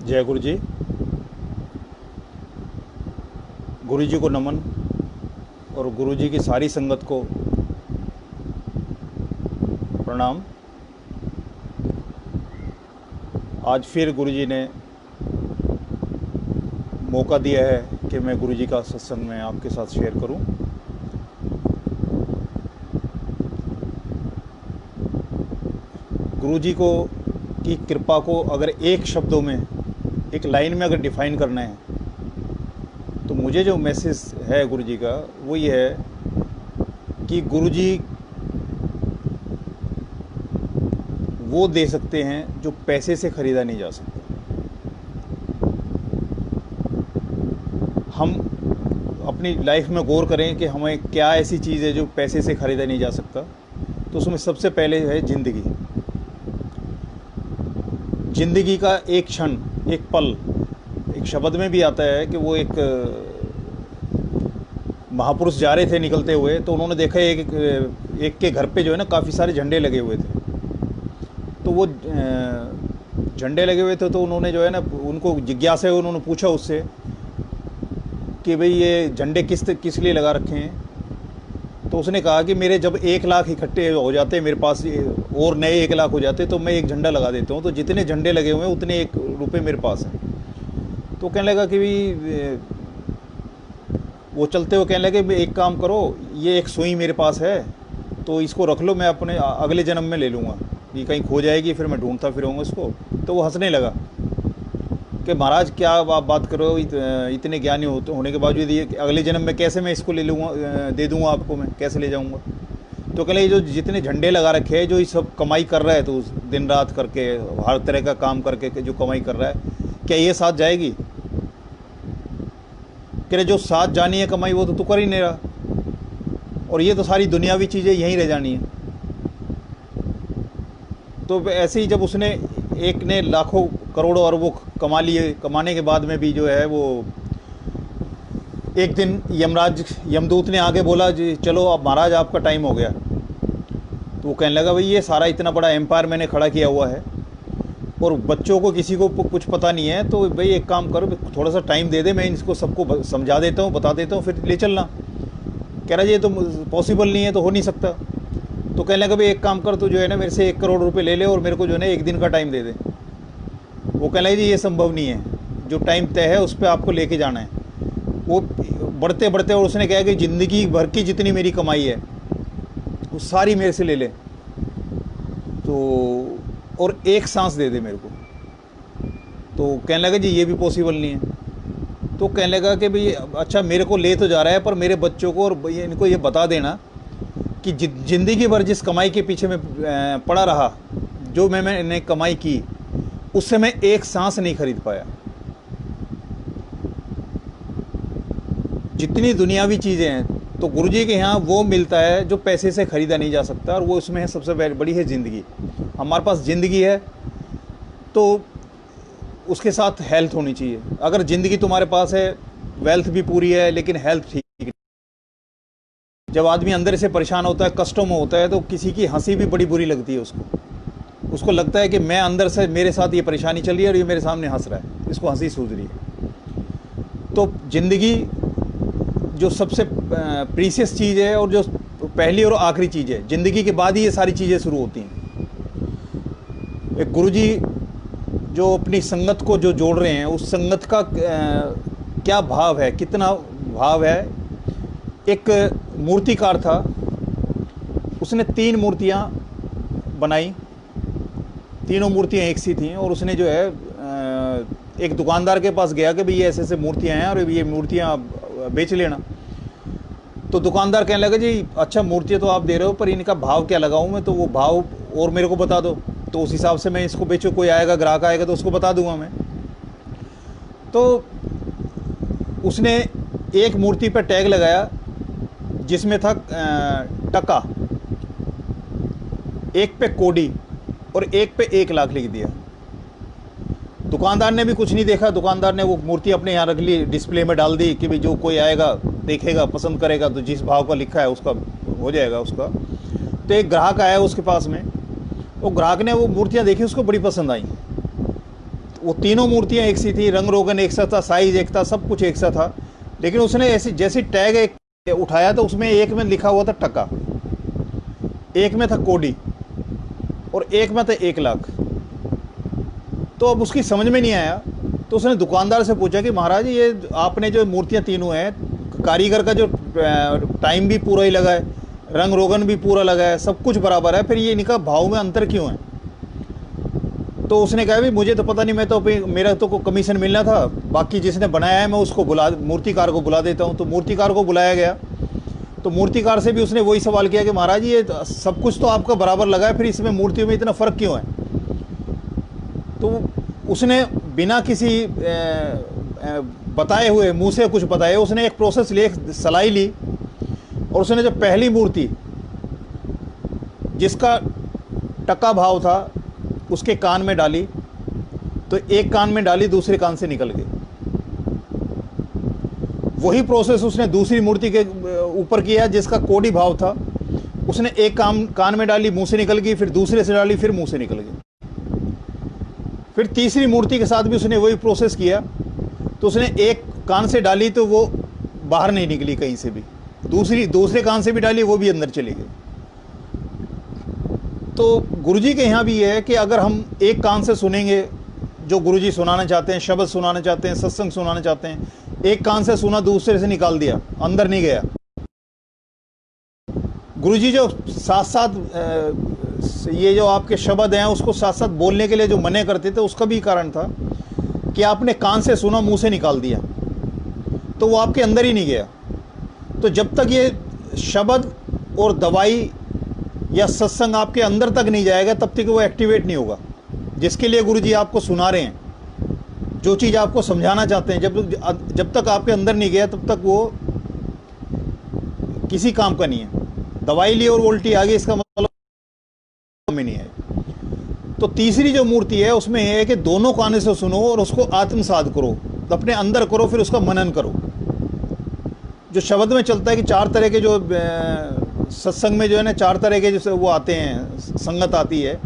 जय गुरु जी। गुरु जी को नमन और गुरु जी की सारी संगत को प्रणाम। आज फिर गुरु जी ने मौका दिया है कि मैं गुरु जी का सत्संग में आपके साथ शेयर करूं। गुरु जी को की कृपा को अगर एक शब्दों में, एक लाइन में अगर डिफाइन करना है तो मुझे जो मैसेज है गुरु जी का वो ये है कि गुरु जी वो दे सकते हैं जो पैसे से ख़रीदा नहीं जा सकता। हम अपनी लाइफ में गौर करें कि हमें क्या ऐसी चीज़ है जो पैसे से ख़रीदा नहीं जा सकता, तो उसमें सबसे पहले है ज़िंदगी। ज़िंदगी का एक क्षण, एक पल, एक शब्द में भी आता है कि वो एक महापुरुष जा रहे थे निकलते हुए, तो उन्होंने देखा एक के घर पे जो है ना काफ़ी सारे झंडे लगे हुए थे। तो वो झंडे लगे हुए थे तो उन्होंने जो है ना, उनको जिज्ञासा है, उन्होंने पूछा उससे कि भाई ये झंडे किस लिए लगा रखे हैं। तो उसने कहा कि मेरे जब 1 लाख इकट्ठे हो जाते हैं मेरे पास और नए 1 लाख हो जाते तो मैं एक झंडा लगा देता हूँ, तो जितने झंडे लगे हुए हैं उतने 1 रुपये मेरे पास हैं। तो कहने लगा कि भाई वो चलते हुए कहने लगे एक काम करो, ये एक सुई मेरे पास है तो इसको रख लो, मैं अपने अगले जन्म में ले लूँगा, ये कहीं खो जाएगी फिर मैं ढूंढता फिरूँगा इसको। तो वो हंसने लगा कि महाराज क्या आप बात करो, इतने ज्ञानी होने के बावजूद ये अगले जन्म में कैसे मैं इसको ले लूँगा, दे दूँगा आपको, मैं कैसे ले जाऊँगा। तो कह ये जो जितने झंडे लगा रखे हैं, जो ये सब कमाई कर रहा है तो दिन रात करके हर तरह का काम करके जो कमाई कर रहा है, क्या ये साथ जाएगी? कह रहे जो साथ जानी है कमाई वो तो तू कर ही नहीं रहा, और ये तो सारी दुनियावी चीज़ें यहीं रह जानी है। तो ऐसे ही जब उसने एक ने लाखों करोड़ों अरबों कमा लिए, कमाने के बाद में भी जो है वो एक दिन यमदूत ने आगे बोला जी चलो अब महाराज आपका टाइम हो गया। तो वो कहने लगा भाई ये सारा इतना बड़ा एम्पायर मैंने खड़ा किया हुआ है और बच्चों को किसी को कुछ पता नहीं है, तो भाई एक काम करो थोड़ा सा टाइम दे दे, मैं इसको सबको समझा देता हूँ, बता देता हूँ, फिर ले चलना। कह रहा ये तो पॉसिबल नहीं है, तो हो नहीं सकता। तो कहने लगा भाई एक काम कर, तो जो है ना मेरे से 1 करोड़ रुपए ले ले और मेरे को जो है ना 1 दिन का टाइम दे दे। वो कहने लगा जी ये संभव नहीं है, जो टाइम तय है उस पर आपको लेके जाना है। वो बढ़ते बढ़ते और उसने कहा कि ज़िंदगी भर की जितनी मेरी कमाई है वो सारी मेरे से ले ले, तो और एक सांस दे दे मेरे को। तो कहने लगा जी ये भी पॉसिबल नहीं है। तो कहने लगा कि भाई अच्छा मेरे को ले तो जा रहा है, पर मेरे बच्चों को और इनको ये बता देना कि ज़िंदगी भर जिस कमाई के पीछे मैं पड़ा रहा, जो मैंने कमाई की, उससे मैं एक सांस नहीं खरीद पाया। जितनी दुनियावी चीज़ें हैं तो गुरुजी के यहाँ वो मिलता है जो पैसे से ख़रीदा नहीं जा सकता, और वो उसमें है सबसे बड़ी है ज़िंदगी। हमारे पास ज़िंदगी है तो उसके साथ हेल्थ होनी चाहिए। अगर ज़िंदगी तुम्हारे पास है, वेल्थ भी पूरी है, लेकिन हेल्थ ठीक नहीं। जब आदमी अंदर से परेशान होता है, कष्टों में होता है, तो किसी की हंसी भी बड़ी बुरी लगती है उसको लगता है कि मैं अंदर से मेरे साथ ये परेशानी चल रही है और ये मेरे सामने हंस रहा है, इसको हंसी सूझ रही है। तो ज़िंदगी जो सबसे प्रीशियस चीज़ है और जो पहली और आखिरी चीज़ है, ज़िंदगी के बाद ही ये सारी चीज़ें शुरू होती हैं। एक गुरुजी जो अपनी संगत को जो जोड़ रहे हैं, उस संगत का क्या भाव है, कितना भाव है। एक मूर्तिकार था, उसने 3 मूर्तियाँ बनाई, तीनों मूर्तियाँ एक सी थीं, और उसने जो है एक दुकानदार के पास गया कि भाई ये ऐसे ऐसे मूर्तियाँ हैं और ये मूर्तियाँ बेच लेना। तो दुकानदार कहने लगा जी अच्छा मूर्तियाँ तो आप दे रहे हो, पर इनका भाव क्या लगाऊं मैं, तो वो भाव और मेरे को बता दो, तो उस हिसाब से मैं इसको बेचूँ। कोई आएगा, ग्राहक आएगा तो उसको बता दूंगा मैं। तो उसने एक मूर्ति पर टैग लगाया जिसमें था टका, एक पे कोडी और एक पे 1 लाख लिख दिया। दुकानदार ने भी कुछ नहीं देखा, दुकानदार ने वो मूर्ति अपने यहाँ रख ली, डिस्प्ले में डाल दी कि भाई जो कोई आएगा देखेगा, पसंद करेगा, तो जिस भाव का लिखा है उसका हो जाएगा उसका। तो एक ग्राहक आया उसके पास में, वो ग्राहक ने वो मूर्तियाँ देखी, उसको बड़ी पसंद आई। वो तीनों मूर्तियाँ एक सी थी, रंग रोगन एक सा था, साइज एक था, सब कुछ एक सा था। लेकिन उसने ऐसी जैसी टैग एक उठाया तो उसमें एक में लिखा हुआ था टका, एक में था कोडी और एक में था 1 लाख। तो अब उसकी समझ में नहीं आया, तो उसने दुकानदार से पूछा कि महाराज ये आपने जो मूर्तियाँ तीनों हैं, कारीगर का जो टाइम भी पूरा ही लगा है, रंग रोगन भी पूरा लगा है, सब कुछ बराबर है, फिर ये इनका भाव में अंतर क्यों है? तो उसने कहा भी मुझे तो पता नहीं, मैं तो मेरा तो को कमीशन मिलना था, बाकी जिसने बनाया है मैं उसको मूर्तिकार को बुला देता हूँ। तो मूर्तिकार को बुलाया गया, तो मूर्तिकार से भी उसने वही सवाल किया कि महाराज ये सब कुछ तो आपका बराबर लगा है, फिर इसमें मूर्तियों में इतना फ़र्क क्यों है? तो उसने बिना किसी बताए हुए, मुंह से कुछ बताए, उसने एक प्रोसेस ले, सलाई ली, और उसने जो पहली मूर्ति जिसका टका भाव था उसके कान में डाली, तो एक कान में डाली, दूसरे कान से निकल गई। वही प्रोसेस उसने दूसरी मूर्ति के ऊपर किया जिसका कोडी भाव था, उसने एक कान में डाली, मुंह से निकल गई, फिर दूसरे से डाली, फिर मुंह से निकल गई। फिर तीसरी मूर्ति के साथ भी उसने वही प्रोसेस किया, तो उसने एक कान से डाली तो वो बाहर नहीं निकली कहीं से भी, दूसरे कान से भी डाली, वो भी अंदर चली गई। तो गुरुजी के यहाँ भी ये है कि अगर हम एक कान से सुनेंगे जो गुरुजी सुनाना चाहते हैं, शब्द सुनाना चाहते हैं, सत्संग सुनाना चाहते हैं, एक कान से सुना, दूसरे से निकाल दिया, अंदर नहीं गया। गुरुजी जो साथ साथ ये जो आपके शब्द हैं उसको साथ साथ बोलने के लिए जो मने करते थे, उसका भी कारण था कि आपने कान से सुना, मुंह से निकाल दिया, तो वो आपके अंदर ही नहीं गया। तो जब तक ये शब्द और दवाई या सत्संग आपके अंदर तक नहीं जाएगा, तब तक वो एक्टिवेट नहीं होगा। जिसके लिए गुरुजी आपको सुना रहे हैं, जो चीज़ आपको समझाना चाहते हैं, जब तक आपके अंदर नहीं गया, तब तक वो किसी काम का नहीं है। दवाई ली और उल्टी आ गई, इसका मतलब में नहीं है। तो तीसरी जो मूर्ति है उसमें यह है कि दोनों कानों से सुनो और उसको आत्मसात करो, अपने अंदर करो, फिर उसका मनन करो। जो शब्द में चलता है कि 4 तरह के जो सत्संग में जो है ना, 4 तरह के जैसे वो आते हैं, संगत आती है,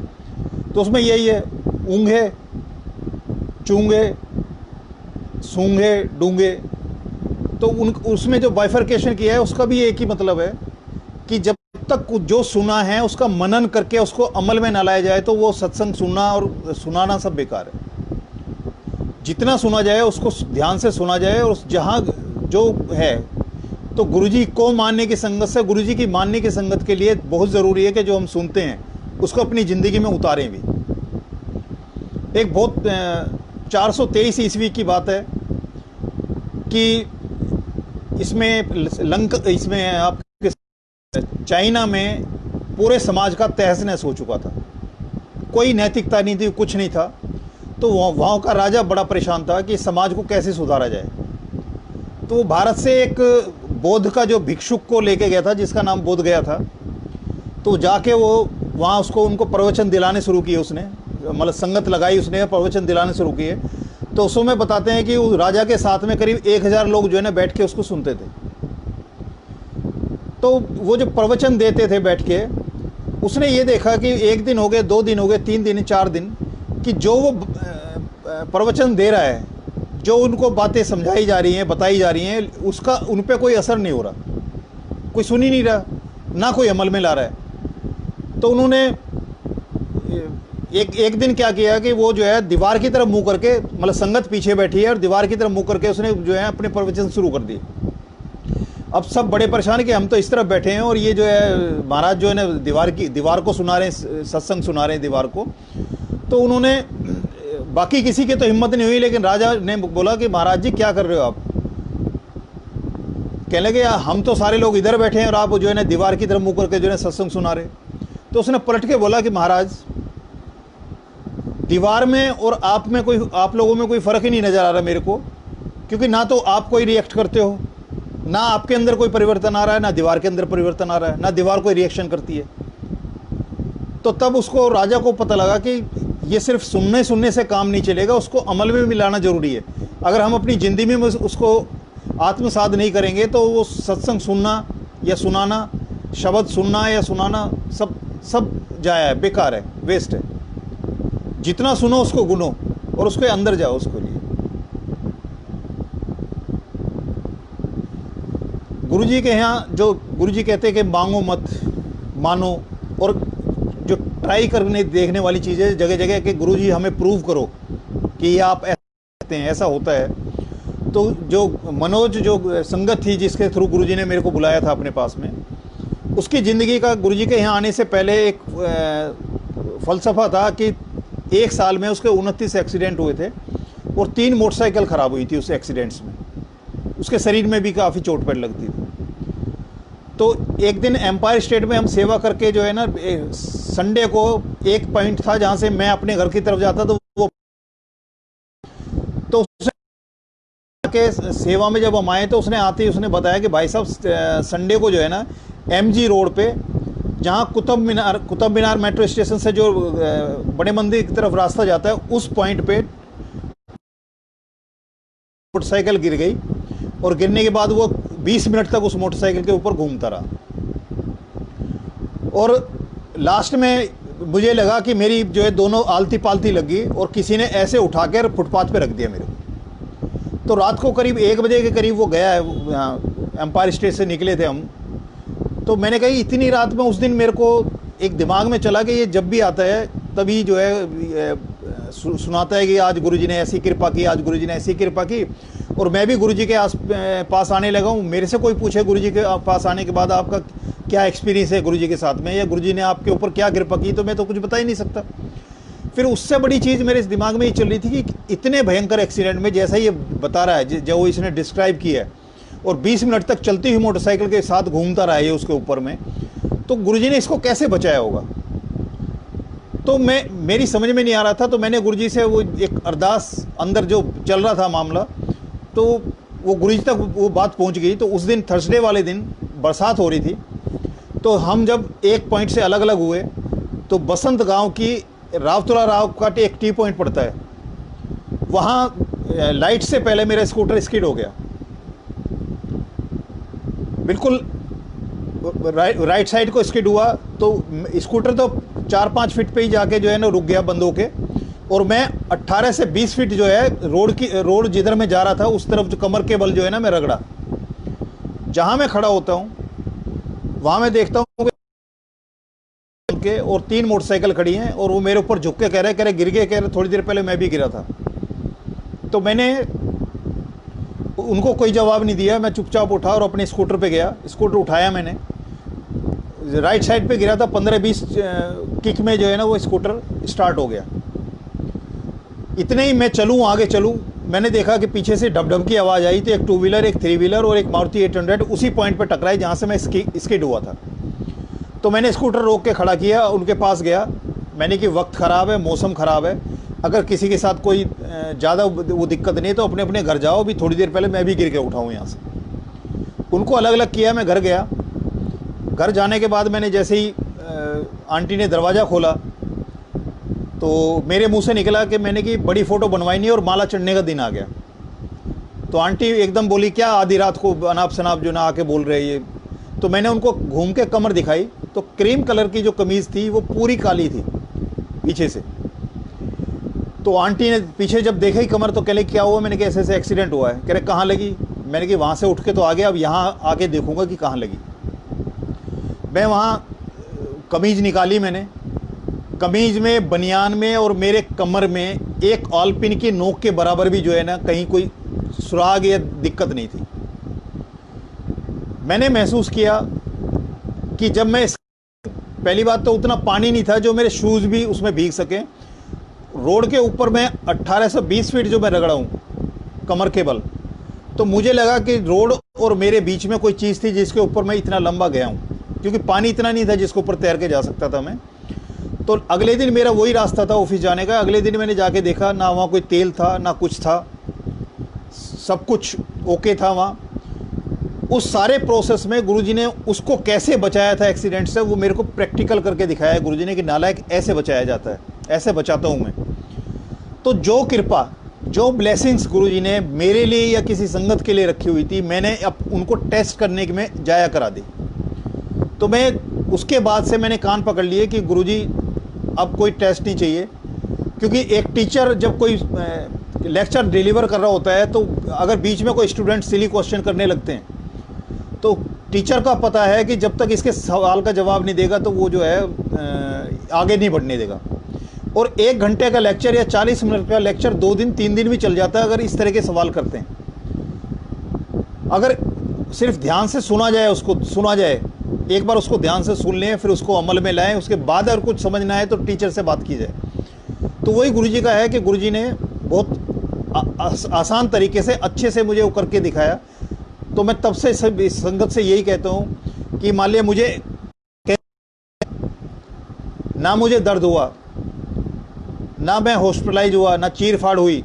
तो उसमें यही है, ऊँघे, चूंगे, सूंघे, डूंगे। तो उसमें जो बाइफर्केशन किया है उसका भी एक ही मतलब है कि जब तक जो सुना है उसका मनन करके उसको अमल में ना लाया जाए, तो वो सत्संग सुनना और सुनाना सब बेकार है। जितना सुना जाए उसको ध्यान से सुना जाए, और जहाँ जो है, तो गुरुजी को मानने की संगत से, गुरुजी की मानने की संगत के लिए बहुत ज़रूरी है कि जो हम सुनते हैं उसको अपनी ज़िंदगी में उतारें भी। एक बहुत 423 ईस्वी की बात है कि इसमें आप चाइना में पूरे समाज का तहस नहस हो चुका था, कोई नैतिकता नहीं थी, कुछ नहीं था। तो वहाँ का राजा बड़ा परेशान था कि समाज को कैसे सुधारा जाए। तो वो भारत से एक बौद्ध का जो भिक्षुक को लेके गया था, जिसका नाम बोध गया था। तो जाके वो वहाँ उनको प्रवचन दिलाने शुरू किए, उसने मतलब संगत लगाई, उसने प्रवचन दिलाने शुरू किए। तो उसमें बताते हैं कि उस राजा के साथ में करीब 1000 लोग जो है ना बैठ के उसको सुनते थे। तो वो जो प्रवचन देते थे बैठ के, उसने ये देखा कि 1 दिन हो गए, 2 दिन हो गए, 3 दिन, 4 दिन, कि जो वो प्रवचन दे रहा है, जो उनको बातें समझाई जा रही हैं, बताई जा रही हैं, उसका उन पे कोई असर नहीं हो रहा, कोई सुन ही नहीं रहा, ना कोई अमल में ला रहा है। तो उन्होंने एक दिन क्या किया कि वो जो है दीवार की तरफ मुंह करके, मतलब संगत पीछे बैठी है और दीवार की तरफ मुंह करके उसने जो है अपने प्रवचन शुरू कर दिए। अब सब बड़े परेशान कि हम तो इस तरफ बैठे हैं और ये जो है महाराज जो है ना दीवार को सुना रहे हैं, सत्संग सुना रहे हैं दीवार को। तो उन्होंने, बाकी किसी की तो हिम्मत नहीं हुई, लेकिन राजा ने बोला कि महाराज जी क्या कर रहे हो आप? कहने लगे हम तो सारे लोग इधर बैठे हैं और आप जो है ना दीवार की तरफ मुँह करके जो है सत्संग सुना रहे। तो उसने पलट के बोला कि महाराज, दीवार में और आप लोगों में कोई फ़र्क ही नहीं नज़र आ रहा मेरे को, क्योंकि ना तो आप कोई रिएक्ट करते हो, ना आपके अंदर कोई परिवर्तन आ रहा है, ना दीवार के अंदर परिवर्तन आ रहा है, ना दीवार कोई रिएक्शन करती है। तो तब उसको, राजा को पता लगा कि ये सिर्फ सुनने से काम नहीं चलेगा, उसको अमल में भी लाना ज़रूरी है। अगर हम अपनी ज़िंदगी में उसको आत्मसात नहीं करेंगे तो वो सत्संग सुनना या सुनाना, शब्द सुनना या सुनाना सब जाया है, बेकार है, वेस्ट है। जितना सुनो उसको गुनो और उसके अंदर जाओ उसके लिए। गुरुजी के यहाँ जो गुरुजी कहते हैं कि मांगो मत मानो, और जो ट्राई करने देखने वाली चीज़ है जगह जगह कि गुरुजी हमें प्रूव करो कि ये आप ऐसा करते हैं, ऐसा होता है। तो जो मनोज जो संगत थी जिसके थ्रू गुरुजी ने मेरे को बुलाया था अपने पास में, उसकी ज़िंदगी का गुरुजी के यहाँ आने से पहले एक फ़लसफ़ा था कि एक साल में उसके 29 एक्सीडेंट हुए थे और 3 मोटरसाइकिल ख़राब हुई थी उस एक्सीडेंट्स में। उसके शरीर में भी काफ़ी चोट पेट लगती थी। तो एक दिन एम्पायर स्टेट में हम सेवा करके जो है ना, संडे को एक पॉइंट था जहाँ से मैं अपने घर की तरफ जाता तो वो, तो के सेवा में जब हम आए तो उसने आते ही उसने बताया कि भाई साहब संडे को जो है ना MG रोड पे, जहाँ कुतुब मीनार मेट्रो स्टेशन से जो बड़े मंदिर की तरफ रास्ता जाता है, उस पॉइंट पे मोटरसाइकिल गिर गई और गिरने के बाद वो 20 मिनट तक उस मोटरसाइकिल के ऊपर घूमता रहा। और लास्ट में मुझे लगा कि मेरी जो है दोनों आलती पालती लगी और किसी ने ऐसे उठा कर फुटपाथ पे रख दिया मेरे को। तो रात को करीब 1 बजे के करीब वो गया है, एम्पायर स्टेट से निकले थे हम। तो मैंने कही इतनी रात में, उस दिन मेरे को एक दिमाग में चला कि ये जब भी आता है तभी जो है सुनाता है कि आज गुरुजी ने ऐसी कृपा की, आज गुरुजी ने ऐसी कृपा की। और मैं भी गुरुजी के पास आने लगा हूँ। मेरे से कोई पूछे गुरुजी के पास आने के बाद आपका क्या एक्सपीरियंस है गुरुजी के साथ में, या गुरुजी ने आपके ऊपर क्या कृपा की, तो मैं तो कुछ बता ही नहीं सकता। फिर उससे बड़ी चीज़ मेरे दिमाग में ये चल रही थी कि इतने भयंकर एक्सीडेंट में, जैसा ये बता रहा है जो इसने डिस्क्राइब किया है, और 20 मिनट तक चलती हुई मोटरसाइकिल के साथ घूमता रहा है उसके ऊपर में, तो गुरुजी ने इसको कैसे बचाया होगा। तो मेरी समझ में नहीं आ रहा था। तो मैंने गुरुजी से वो एक अरदास, अंदर जो चल रहा था मामला, तो वो गुरुजी तक वो बात पहुंच गई। तो उस दिन थर्सडे वाले दिन बरसात हो रही थी। तो हम जब एक पॉइंट से अलग अलग हुए तो बसंत गांव की रावतुला राव का एक टी पॉइंट पड़ता है, वहाँ लाइट से पहले मेरा स्कूटर स्किड हो गया। बिल्कुल राइट साइड को स्किड हुआ तो स्कूटर तो 4-5 फीट पे ही जाके जो है ना रुक गया बंद होके, और मैं 18 से 20 फीट जो है रोड जिधर मैं जा रहा था उस तरफ जो कमर के बल जो है ना मैं रगड़ा। जहाँ मैं खड़ा होता हूँ वहाँ मैं देखता हूँ के और 3 मोटरसाइकिल खड़ी हैं और वो मेरे ऊपर झुक के कह रहे गिर गए, कह रहे थोड़ी देर पहले मैं भी गिरा था। तो मैंने उनको कोई जवाब नहीं दिया, मैं चुपचाप उठा और अपने स्कूटर पे गया। स्कूटर उठाया मैंने, राइट साइड पे गिरा था, 15-20 किक में जो है ना वो स्कूटर स्टार्ट हो गया। इतने ही मैं चलूँ आगे चलूँ, मैंने देखा कि पीछे से डब की आवाज़ आई थी। एक 2 व्हीलर, एक 3 व्हीलर और एक मारुति 800 उसी पॉइंट पर टकराई जहाँ से मैं स्किड हुआ था। तो मैंने स्कूटर रोक के खड़ा किया, उनके पास गया। मैंने कि वक्त ख़राब है, मौसम ख़राब है, अगर किसी के साथ कोई ज़्यादा वो दिक्कत नहीं है तो अपने अपने घर जाओ, भी थोड़ी देर पहले मैं भी गिर के उठाऊँ यहाँ से। उनको अलग अलग किया, मैं घर गया। घर जाने के बाद मैंने जैसे ही आंटी ने दरवाज़ा खोला तो मेरे मुंह से निकला कि मैंने कि बड़ी फ़ोटो बनवाई नहीं और माला चढ़ने का दिन आ गया। तो आंटी एकदम बोली, क्या आधी रात को अनाप शनाप जो ना आके बोल रहे ये। तो मैंने उनको घूम के कमर दिखाई तो क्रीम कलर की जो कमीज़ थी वो पूरी काली थी पीछे से। तो आंटी ने पीछे जब देखा ही कमर तो कह ले क्या हुआ। मैंने कहा ऐसे ऐसे एक्सीडेंट हुआ है। कह रहे कहाँ लगी। मैंने कि वहाँ से उठ के तो आ गया, अब यहाँ आके देखूँगा कि कहाँ लगी। मैं वहाँ कमीज़ निकाली, मैंने कमीज़ में, बनियान में और मेरे कमर में एक ऑलपिन की नोक के बराबर भी जो है ना कहीं कोई सुराग या दिक्कत नहीं थी। मैंने महसूस किया कि जब मैं, पहली बात तो उतना पानी नहीं था जो मेरे शूज़ भी उसमें भीग सकें। रोड के ऊपर मैं 18 से 20 फीट जो मैं रगड़ा हूँ कमर के बल, तो मुझे लगा कि रोड और मेरे बीच में कोई चीज़ थी जिसके ऊपर मैं इतना लंबा गया हूँ, क्योंकि पानी इतना नहीं था जिसके ऊपर तैर के जा सकता था मैं। तो अगले दिन मेरा वही रास्ता था ऑफिस जाने का। अगले दिन मैंने जाके देखा, ना वहाँ कोई तेल था ना कुछ था, सब कुछ ओके था वहाँ। उस सारे प्रोसेस में गुरुजी ने उसको कैसे बचाया था एक्सीडेंट से, वो मेरे को प्रैक्टिकल करके दिखाया है गुरुजी ने कि नालायक ऐसे बचाया जाता है, ऐसे बचाता हूँ मैं। तो जो कृपा, जो ब्लेसिंग्स गुरुजी ने मेरे लिए या किसी संगत के लिए रखी हुई थी, मैंने अब उनको टेस्ट करने के में जाया करा दी। तो मैं उसके बाद से मैंने कान पकड़ लिए कि गुरुजी अब कोई टेस्ट नहीं चाहिए, क्योंकि एक टीचर जब कोई लेक्चर डिलीवर कर रहा होता है तो अगर बीच में कोई स्टूडेंट सिली क्वेश्चन करने लगते हैं तो टीचर का पता है कि जब तक इसके सवाल का जवाब नहीं देगा तो वो जो है आगे नहीं बढ़ने देगा। और 1 घंटे का लेक्चर या 40 मिनट का लेक्चर 2 दिन 3 दिन भी चल जाता है अगर इस तरह के सवाल करते हैं। अगर सिर्फ ध्यान से सुना जाए, उसको सुना जाए, एक बार उसको ध्यान से सुन लें, फिर उसको अमल में लाएं, उसके बाद अगर कुछ समझना है तो टीचर से बात की जाए। तो वही गुरुजी का है कि गुरुजी ने बहुत आसान तरीके से अच्छे से मुझे वो करके दिखाया। तो मैं तब से सब इस संगत से यही कहता हूँ कि मान लिया मुझे ना मुझे दर्द हुआ, ना मैं हॉस्पिटलाइज हुआ, ना चीर फाड़ हुई,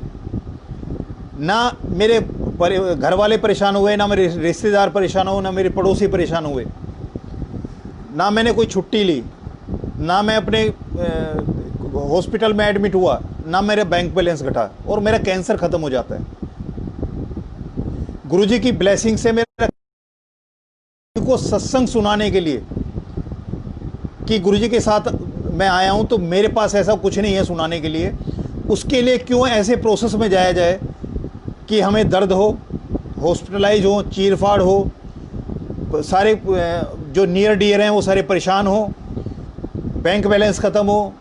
ना मेरे घर वाले परेशान हुए, ना मेरे रिश्तेदार परेशान हुए, ना मेरे पड़ोसी परेशान हुए, ना मैंने कोई छुट्टी ली, ना मैं अपने हॉस्पिटल में एडमिट हुआ, ना मेरा बैंक बैलेंस घटा और मेरा कैंसर ख़त्म हो जाता है। गुरुजी की ब्लेसिंग से मेरा को सत्संग सुनाने के लिए कि गुरुजी के साथ मैं आया हूं तो मेरे पास ऐसा कुछ नहीं है सुनाने के लिए। उसके लिए क्यों ऐसे प्रोसेस में जाया जाए कि हमें दर्द हो, हॉस्पिटलाइज हो, चीर फाड़ हो, सारे जो नियर डियर हैं वो सारे परेशान हो, बैंक बैलेंस ख़त्म हो,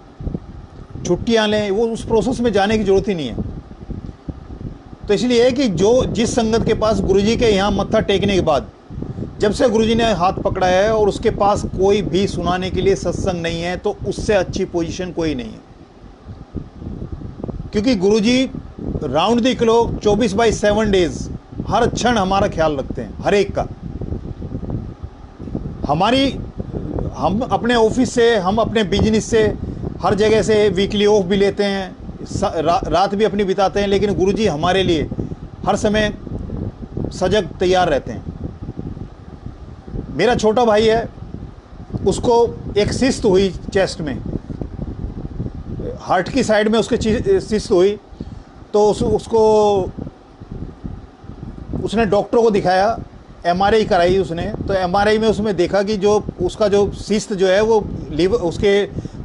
छुट्टियां लें, वो उस प्रोसेस में जाने की ज़रूरत ही नहीं है। तो इसलिए है कि जो जिस संगत के पास गुरुजी के यहाँ मत्था टेकने के बाद जब से गुरुजी ने हाथ पकड़ा है और उसके पास कोई भी सुनाने के लिए सत्संग नहीं है तो उससे अच्छी पोजीशन कोई नहीं है। क्योंकि गुरुजी राउंड द क्लॉक 24/7 डेज हर क्षण हमारा ख्याल रखते हैं, हर एक का। हम अपने ऑफिस से, हम अपने बिजनेस से, हर जगह से वीकली ऑफ भी लेते हैं, रात भी अपनी बिताते हैं, लेकिन गुरुजी हमारे लिए हर समय सजग तैयार रहते हैं। मेरा छोटा भाई है, उसको एक सिस्त हुई चेस्ट में, हार्ट की साइड में उसके सिस्त हुई। तो उसने डॉक्टर को दिखाया, एमआरआई कराई उसने। तो एमआरआई में उसमें देखा कि जो उसका जो सिस्त जो है वो लीवर उसके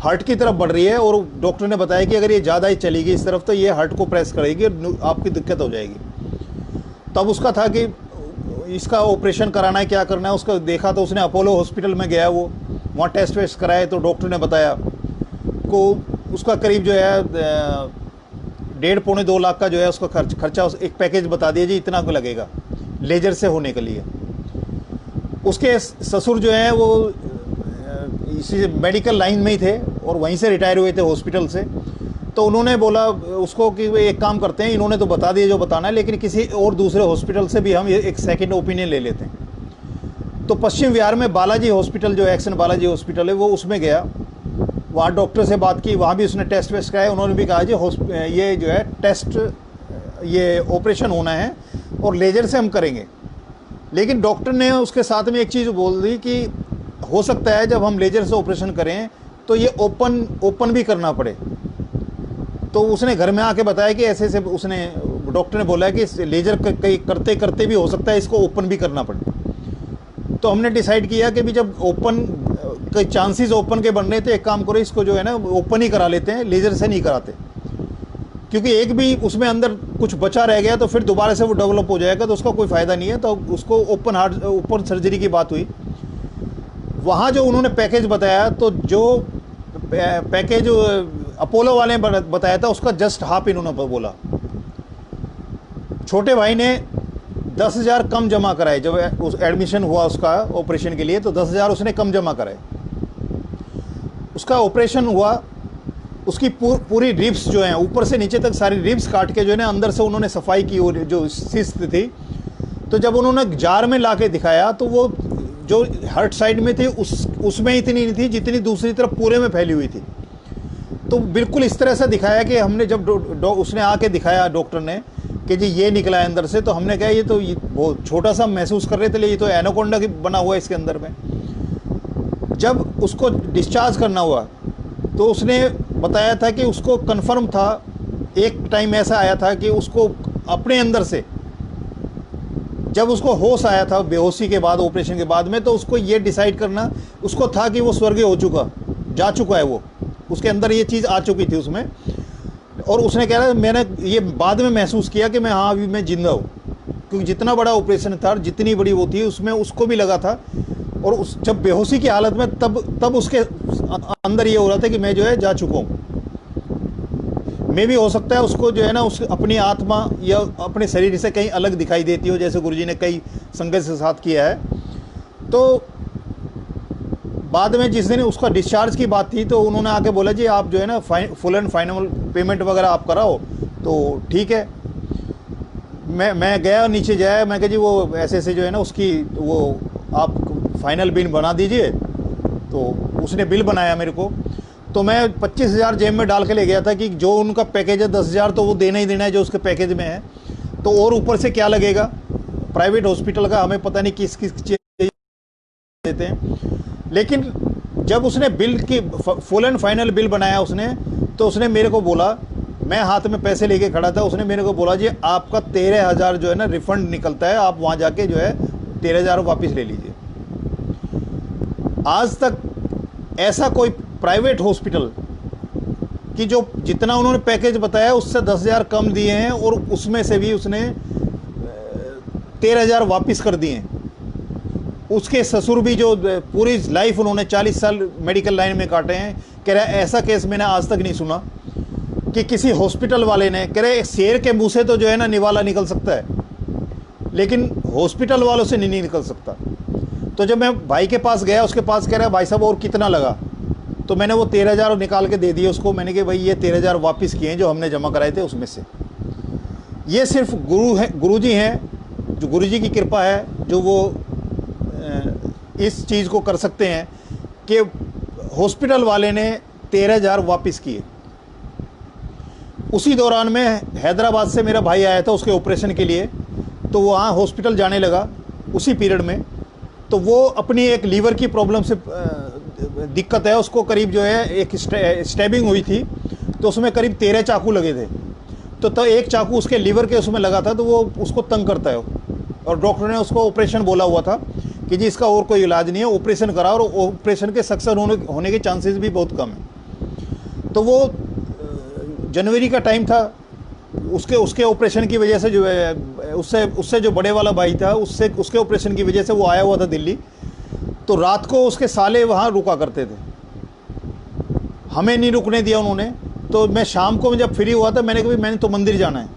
हार्ट की तरफ बढ़ रही है और डॉक्टर ने बताया कि अगर ये ज़्यादा ही चलेगी इस तरफ तो ये हार्ट को प्रेस करेगी और आपकी दिक्कत हो जाएगी। तब उसका था कि इसका ऑपरेशन कराना है, क्या करना है। उसका देखा तो उसने अपोलो हॉस्पिटल में गया, वो वहाँ टेस्ट वेस्ट कराए तो डॉक्टर ने बताया को उसका करीब जो है 1.5-2 लाख का जो है उसका खर्चा एक पैकेज बता दिया जी, इतना को लगेगा लेजर से होने के लिए। उसके ससुर जो हैं वो इसी मेडिकल लाइन में ही थे और वहीं से रिटायर हुए थे हॉस्पिटल से। तो उन्होंने बोला उसको कि वे एक काम करते हैं, इन्होंने तो बता दिया जो बताना है, लेकिन किसी और दूसरे हॉस्पिटल से भी हम एक सेकंड ओपिनियन ले लेते हैं। तो पश्चिम विहार में बालाजी हॉस्पिटल जो एक्सन बालाजी हॉस्पिटल है वो उसमें गया, वहाँ डॉक्टर से बात की, वहाँ भी उसने टेस्ट वेस्ट कराए। उन्होंने भी कहा जी ये जो है टेस्ट, ये ऑपरेशन होना है और लेजर से हम करेंगे। लेकिन डॉक्टर ने उसके साथ में एक चीज़ बोल दी कि हो सकता है जब हम लेजर से ऑपरेशन करें तो ये ओपन भी करना पड़े। तो उसने घर में आके बताया कि ऐसे ऐसे उसने डॉक्टर ने बोला कि लेजर करते करते भी हो सकता है इसको ओपन भी करना पड़े। तो हमने डिसाइड किया कि भी जब ओपन के चांसेस ओपन के बन रहे थे, एक काम करो इसको जो है ना ओपन ही करा लेते हैं, लेजर से नहीं कराते। क्योंकि एक भी उसमें अंदर कुछ बचा रह गया तो फिर दोबारा से वो डेवलप हो जाएगा तो उसका कोई फ़ायदा नहीं है। तो उसको ओपन सर्जरी की बात हुई। वहाँ जो उन्होंने पैकेज बताया तो जो पैकेज अपोलो वाले ने बताया था उसका जस्ट हाफ इन्होंने बोला। छोटे भाई ने 10,000 कम जमा कराए जब उस एडमिशन हुआ उसका ऑपरेशन के लिए, तो 10,000 उसने कम जमा कराए। उसका ऑपरेशन हुआ, उसकी पूरी रिब्स जो हैं ऊपर से नीचे तक सारी रिब्स काट के जो है ना अंदर से उन्होंने सफाई की और जो सिस्त थी। तो जब उन्होंने जार में ला के दिखाया तो वो जो हार्ट साइड में थी उसमें इतनी नहीं थी जितनी दूसरी तरफ पूरे में फैली हुई थी। तो बिल्कुल इस तरह से दिखाया कि हमने जब उसने आके दिखाया डॉक्टर ने कि जी ये निकला है अंदर से, तो हमने कहा ये तो बहुत छोटा सा महसूस कर रहे थे, ये तो एनाकोंडा की बना हुआ है इसके अंदर में। जब उसको डिस्चार्ज करना हुआ तो उसने बताया था कि उसको कंफर्म था, एक टाइम ऐसा आया था कि उसको अपने अंदर से जब उसको होश आया था बेहोशी के बाद, ऑपरेशन के बाद में, तो उसको ये डिसाइड करना उसको था कि वो स्वर्गीय हो चुका, जा चुका है, वो उसके अंदर ये चीज़ आ चुकी थी उसमें। और उसने कह रहा मैंने ये बाद में महसूस किया कि मैं हाँ अभी मैं जिंदा हूँ, क्योंकि जितना बड़ा ऑपरेशन था, जितनी बड़ी वो थी, उसमें उसको भी लगा था। और उस जब बेहोशी की हालत में तब उसके अंदर ये हो रहा था कि मैं जो है जा चुका हूँ। मे भी हो सकता है उसको जो है ना उस अपनी आत्मा या अपने शरीर से कहीं अलग दिखाई देती हो, जैसे गुरुजी ने कई संगत के साथ किया है। तो बाद में जिस दिन उसका डिस्चार्ज की बात थी तो उन्होंने आके बोला जी आप जो है ना फुल एंड फाइनल पेमेंट वगैरह आप कराओ, तो ठीक है। मैं गया नीचे जाया, मैं कहा जी वो ऐसे जो है ना उसकी वो आप फाइनल बिल बना दीजिए। तो उसने बिल बनाया मेरे को, तो मैं 25,000 जेब में डाल के ले गया था कि जो उनका पैकेज है 10,000 तो वो देना ही देना है जो उसके पैकेज में है, तो और ऊपर से क्या लगेगा। प्राइवेट हॉस्पिटल का हमें पता नहीं किस किस चीज़ देते हैं। लेकिन जब उसने बिल की फुल एंड फाइनल बिल बनाया उसने, तो उसने मेरे को बोला, मैं हाथ में पैसे लेके खड़ा था, उसने मेरे को बोला जी आपका 13,000 जो है ना रिफंड निकलता है, आप वहाँ जाके जो है 13,000 वापस ले लीजिए। आज तक ऐसा कोई प्राइवेट हॉस्पिटल कि जो जितना उन्होंने पैकेज बताया उससे 10,000 कम दिए हैं और उसमें से भी उसने 13,000 वापस कर दिए हैं। उसके ससुर भी जो पूरी लाइफ उन्होंने 40 साल मेडिकल लाइन में काटे हैं, कह रहा है ऐसा केस मैंने आज तक नहीं सुना कि किसी हॉस्पिटल वाले ने, कह रहे शेर के मुंह से तो जो है ना निवाला निकल सकता है, लेकिन हॉस्पिटल वालों से नहीं निकल सकता। तो जब मैं भाई के पास गया, उसके पास कह रहा है भाई साहब और कितना लगा, तो मैंने वो 13,000 निकाल के दे दिए उसको। मैंने कहा भाई ये 13,000 वापस किए हैं जो हमने जमा कराए थे उसमें से। ये सिर्फ गुरुजी हैं, जो गुरुजी की कृपा है, जो वो इस चीज़ को कर सकते हैं कि हॉस्पिटल वाले ने 13,000 वापस किए। उसी दौरान में हैदराबाद से मेरा भाई आया था उसके ऑपरेशन के लिए, तो वहाँ हॉस्पिटल जाने लगा उसी पीरियड में। तो वो अपनी एक लीवर की प्रॉब्लम से दिक्कत है उसको, करीब जो है एक स्टैबिंग हुई थी, तो उसमें करीब 13 चाकू लगे थे। तो एक चाकू उसके लीवर के उसमें लगा था, तो वो उसको तंग करता है, और डॉक्टर ने उसको ऑपरेशन बोला हुआ था कि जी इसका और कोई इलाज नहीं है, ऑपरेशन कराओ, और ऑपरेशन के सक्सेस होने के चांसेस भी बहुत कम है। तो वो जनवरी का टाइम था, उसके ऑपरेशन की वजह से जो है उससे जो बड़े वाला भाई था उसके ऑपरेशन की वजह से वो आया हुआ था दिल्ली। तो रात को उसके साले वहाँ रुका करते थे, हमें नहीं रुकने दिया उन्होंने। तो मैं शाम को जब फ्री हुआ था मैंने कहा मैंने तो मंदिर जाना है,